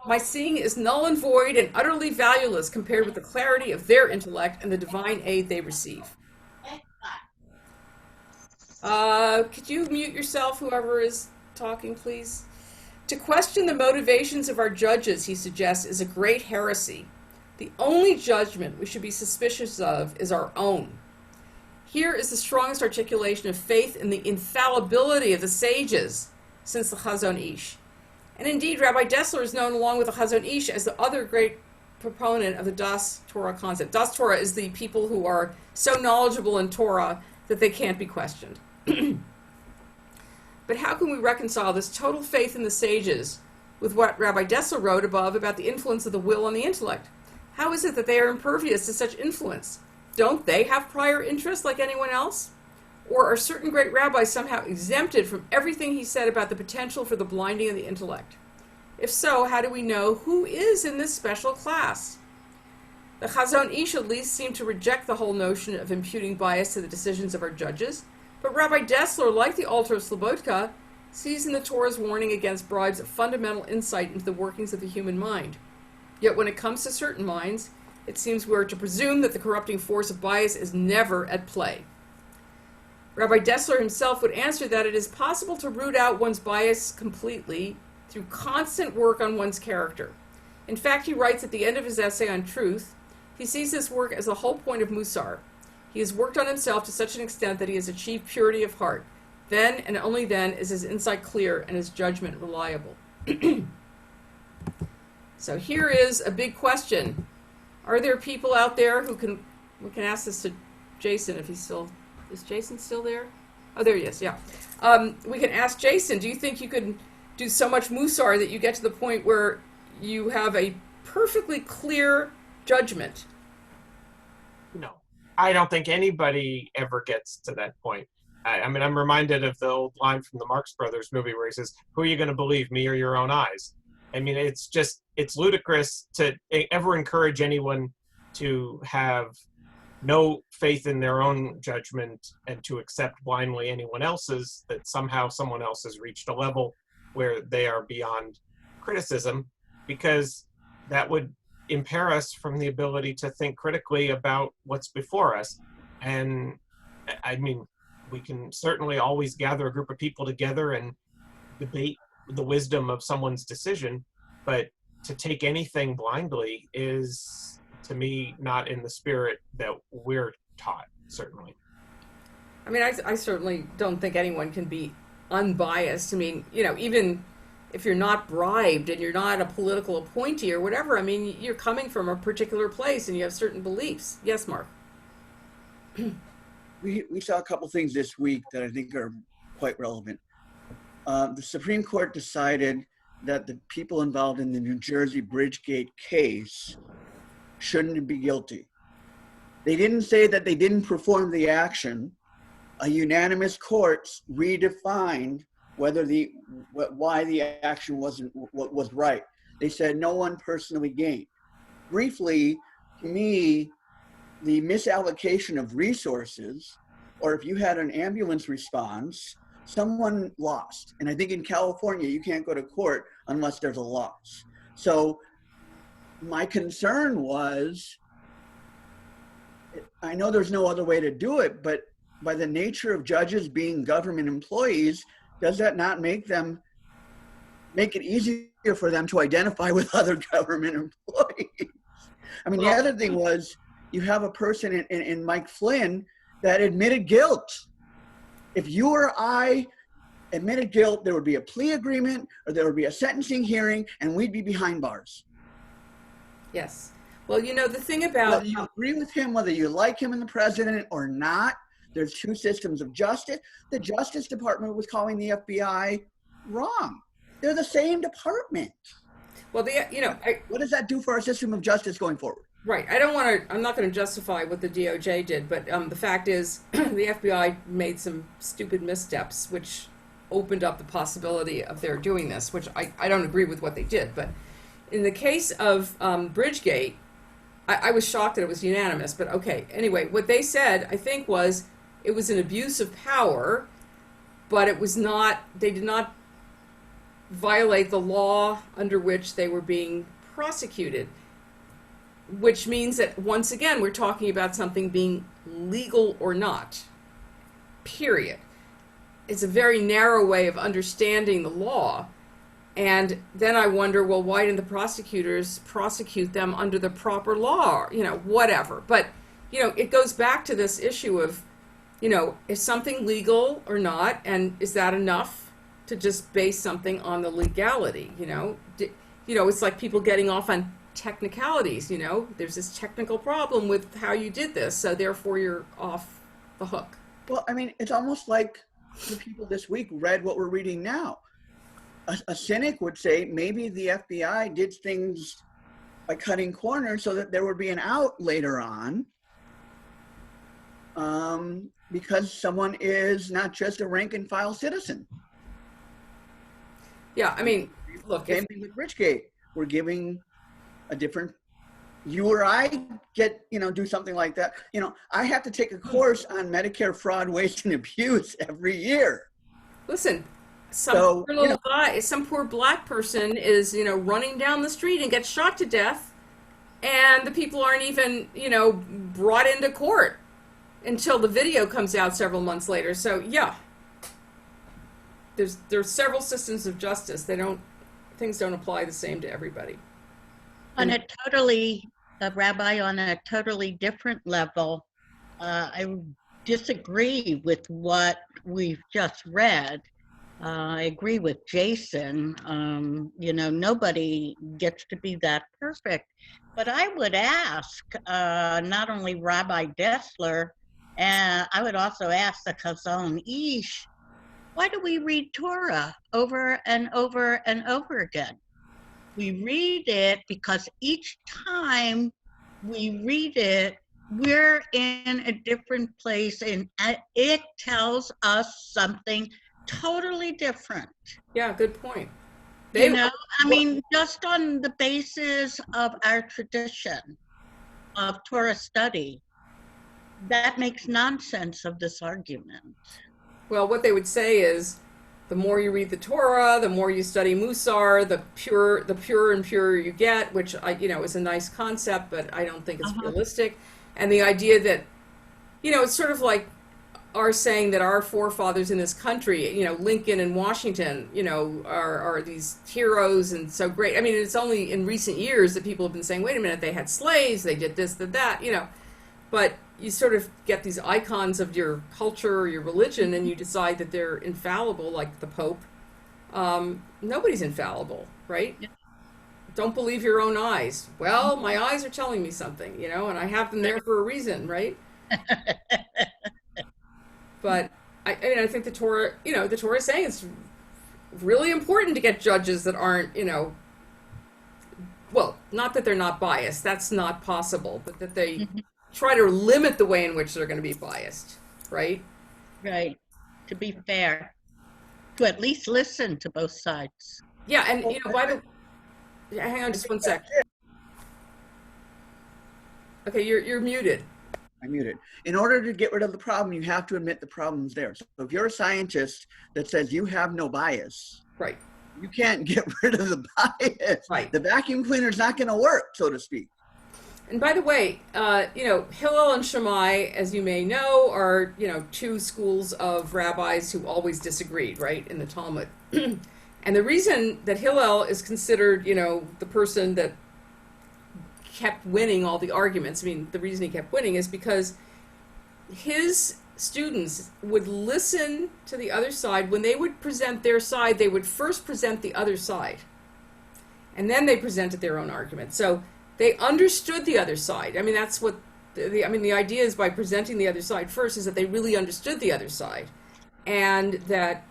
S1: My seeing is null and void and utterly valueless compared with the clarity of their intellect and the divine aid they receive. Could you mute yourself, whoever is talking, please? To question the motivations of our judges, he suggests, is a great heresy. The only judgment we should be suspicious of is our own. Here is the strongest articulation of faith in the infallibility of the sages since the Chazon Ish. And indeed, Rabbi Dessler is known along with the Chazon Ish as the other great proponent of the Das Torah concept. Das Torah is the people who are so knowledgeable in Torah that they can't be questioned. But how can we reconcile this total faith in the sages with what Rabbi Dessler wrote above about the influence of the will on the intellect? How is it that they are impervious to such influence? Don't they have prior interests like anyone else? Or are certain great rabbis somehow exempted from everything he said about the potential for the blinding of the intellect? If so, how do we know who is in this special class? The Chazon Ish at least seemed to reject the whole notion of imputing bias to the decisions of our judges, but Rabbi Dessler, like the altar of Slobodka, sees in the Torah's warning against bribes a fundamental insight into the workings of the human mind. Yet when it comes to certain minds, it seems we are to presume that the corrupting force of bias is never at play. Rabbi Dessler himself would answer that it is possible to root out one's bias completely through constant work on one's character. In fact, he writes at the end of his essay on truth, he sees this work as the whole point of Musar. He has worked on himself to such an extent that he has achieved purity of heart. Then, and only then, is his insight clear and his judgment reliable. So here is a big question. Are there people out there who can, we can ask this to Jason if he's still, is Jason still there? Oh, there he is, yeah. We can ask Jason, do you think you could do so much Musar that you get to the point where you have a perfectly clear judgment?
S2: No, I don't think anybody ever gets to that point. I mean, I'm reminded of the old line from the Marx Brothers movie where he says, who are you going to believe, me or your own eyes? I mean, it's just, it's ludicrous to ever encourage anyone to have no faith in their own judgment and to accept blindly anyone else's, that somehow someone else has reached a level where they are beyond criticism, because that would impair us from the ability to think critically about what's before us. And I mean, we can certainly always gather a group of people together and debate the wisdom of someone's decision, but to take anything blindly is, to me, not in the spirit that we're taught, certainly.
S1: I mean, I certainly don't think anyone can be unbiased. I mean, you know, even if you're not bribed and you're not a political appointee or whatever, I mean, you're coming from a particular place and you have certain beliefs. Yes, Mark?
S5: we saw a couple things this week that I think are quite relevant. The Supreme Court decided that the people involved in the New Jersey Bridgegate case shouldn't be guilty. They didn't say that they didn't perform the action. A unanimous court redefined why the action was right. They said no one personally gained. Briefly, to me, the misallocation of resources, or if you had an ambulance response, someone lost. And I think in California, you can't go to court unless there's a loss. So my concern was, I know there's no other way to do it, but by the nature of judges being government employees, does that not make it easier for them to identify with other government employees? I mean, the other thing was, you have a person in Mike Flynn that admitted guilt. If you or I admitted guilt, there would be a plea agreement or there would be a sentencing hearing and we'd be behind bars.
S1: Yes. Well, you know, the thing about...
S5: Whether you agree with him, whether you like him and the president or not, there's two systems of justice. The Justice Department was calling the FBI wrong. They're the same department.
S1: Well,
S5: what does that do for our system of justice going forward?
S1: Right. I'm not going to justify what the DOJ did, but the fact is the FBI made some stupid missteps, which opened up the possibility of their doing this, which I don't agree with what they did. But in the case of Bridgegate, I was shocked that it was unanimous, but okay. Anyway, what they said, I think, was it was an abuse of power, but it was not, they did not violate the law under which they were being prosecuted, which means that, once again, we're talking about something being legal or not, period. It's a very narrow way of understanding the law. And then I wonder, well, why didn't the prosecutors prosecute them under the proper law? You know, whatever. But, you know, it goes back to this issue of, you know, is something legal or not? And is that enough to just base something on the legality? You know, it's like people getting off on technicalities. You know, there's this technical problem with how you did this, so therefore you're off the hook.
S5: Well, I mean, it's almost like the people this week read what we're reading now. A cynic would say maybe the FBI did things by cutting corners so that there would be an out later on, because someone is not just a rank and file citizen.
S1: Yeah, I mean, look.
S5: Same thing with Bridgegate. We're giving a different, you or I get, do something like that. I have to take a course on Medicare fraud, waste, and abuse every year.
S1: Listen. Some poor little guy, some poor black person is, running down the street and gets shot to death, and the people aren't even, brought into court until the video comes out several months later. So yeah, there's several systems of justice. Things don't apply the same to everybody.
S6: Rabbi, on a totally different level, I disagree with what we've just read. I agree with Jason. Nobody gets to be that perfect. But I would ask not only Rabbi Dessler, and I would also ask the Chazon Ish, why do we read Torah over and over and over again? We read it because each time we read it, we're in a different place, and it tells us something totally different.
S1: Yeah, good point.
S6: Just on the basis of our tradition of Torah study, that makes nonsense of this argument.
S1: Well, what they would say is, the more you read the Torah, the more you study Musar, the purer and purer you get, which is a nice concept, but I don't think it's realistic. And the idea that, it's sort of like are saying that our forefathers in this country, Lincoln and Washington, are these heroes and so great. I mean, it's only in recent years that people have been saying, wait a minute, they had slaves, they did this, did that, but you sort of get these icons of your culture or your religion and you decide that they're infallible, like the Pope. Nobody's infallible, right? Yeah. Don't believe your own eyes. Well, my eyes are telling me something, and I have them there for a reason, right? But I mean, I think the Torah, the Torah is saying it's really important to get judges that aren't, well, not that they're not biased, that's not possible, but that they try to limit the way in which they're going to be biased, right?
S6: Right. To be fair, to at least listen to both sides.
S1: Yeah, and hang on just one sec. Okay, you're muted.
S5: I'm muted. In order to get rid of the problem, you have to admit the problem's there. So if you're a scientist that says you have no bias,
S1: Right.
S5: you can't get rid of the bias.
S1: Right.
S5: The vacuum cleaner's not going to work, so to speak.
S1: And by the way, Hillel and Shammai, as you may know, are, two schools of rabbis who always disagreed, right, in the Talmud. And the reason that Hillel is considered, the person that kept winning all the arguments, I mean, the reason he kept winning is because his students would listen to the other side. When they would present their side, they would first present the other side. And then they presented their own argument. So they understood the other side. I mean, that's what, the idea is by presenting the other side first is that they really understood the other side. And that,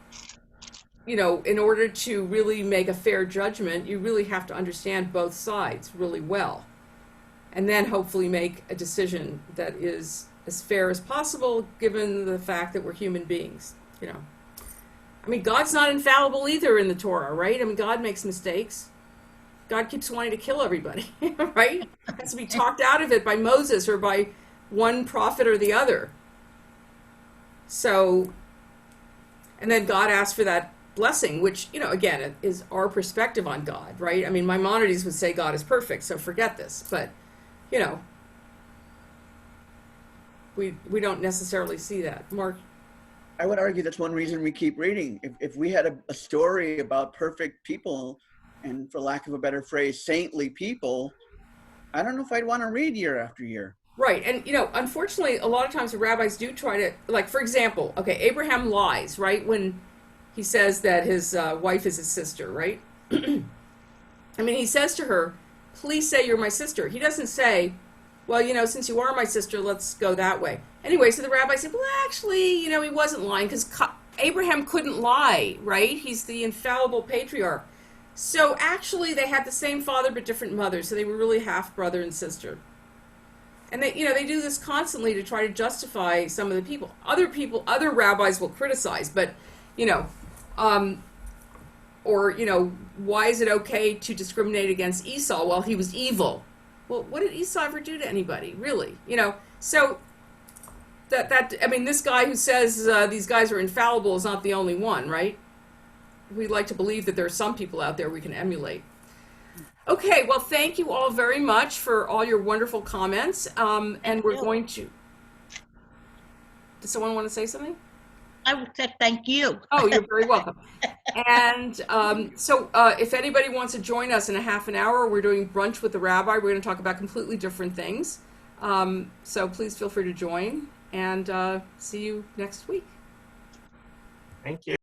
S1: in order to really make a fair judgment, you really have to understand both sides really well. And then hopefully make a decision that is as fair as possible, given the fact that we're human beings, I mean, God's not infallible either in the Torah, right? I mean, God makes mistakes. God keeps wanting to kill everybody, right? Has to be talked out of it by Moses or by one prophet or the other. So, and then God asked for that blessing, which, again, is our perspective on God, right? I mean, Maimonides would say God is perfect, so forget this. But, we don't necessarily see that. Mark?
S5: I would argue that's one reason we keep reading. If we had a story about perfect people, and for lack of a better phrase, saintly people, I don't know if I'd want to read year after year.
S1: Right. And, unfortunately, a lot of times the rabbis do try to, like, for example, okay, Abraham lies, right? When he says that his wife is his sister, right? I mean, he says to her, please say you're my sister. He doesn't say, well, since you are my sister, let's go that way. Anyway, so the rabbi said, well, actually, he wasn't lying because Abraham couldn't lie, right? He's the infallible patriarch. So actually, they had the same father but different mothers, so they were really half brother and sister. And they do this constantly to try to justify some of the people. Other rabbis will criticize, but, why is it okay to discriminate against Esau while he was evil? Well, what did Esau ever do to anybody, really? So this guy who says these guys are infallible is not the only one, right? We'd like to believe that there are some people out there we can emulate. Okay, well, thank you all very much for all your wonderful comments. And we're going to... Does someone want to say something?
S6: I would say thank you.
S1: Oh, you're very welcome. And so if anybody wants to join us in a half an hour, we're doing brunch with the rabbi. We're going to talk about completely different things. So please feel free to join, and see you next week.
S2: Thank you.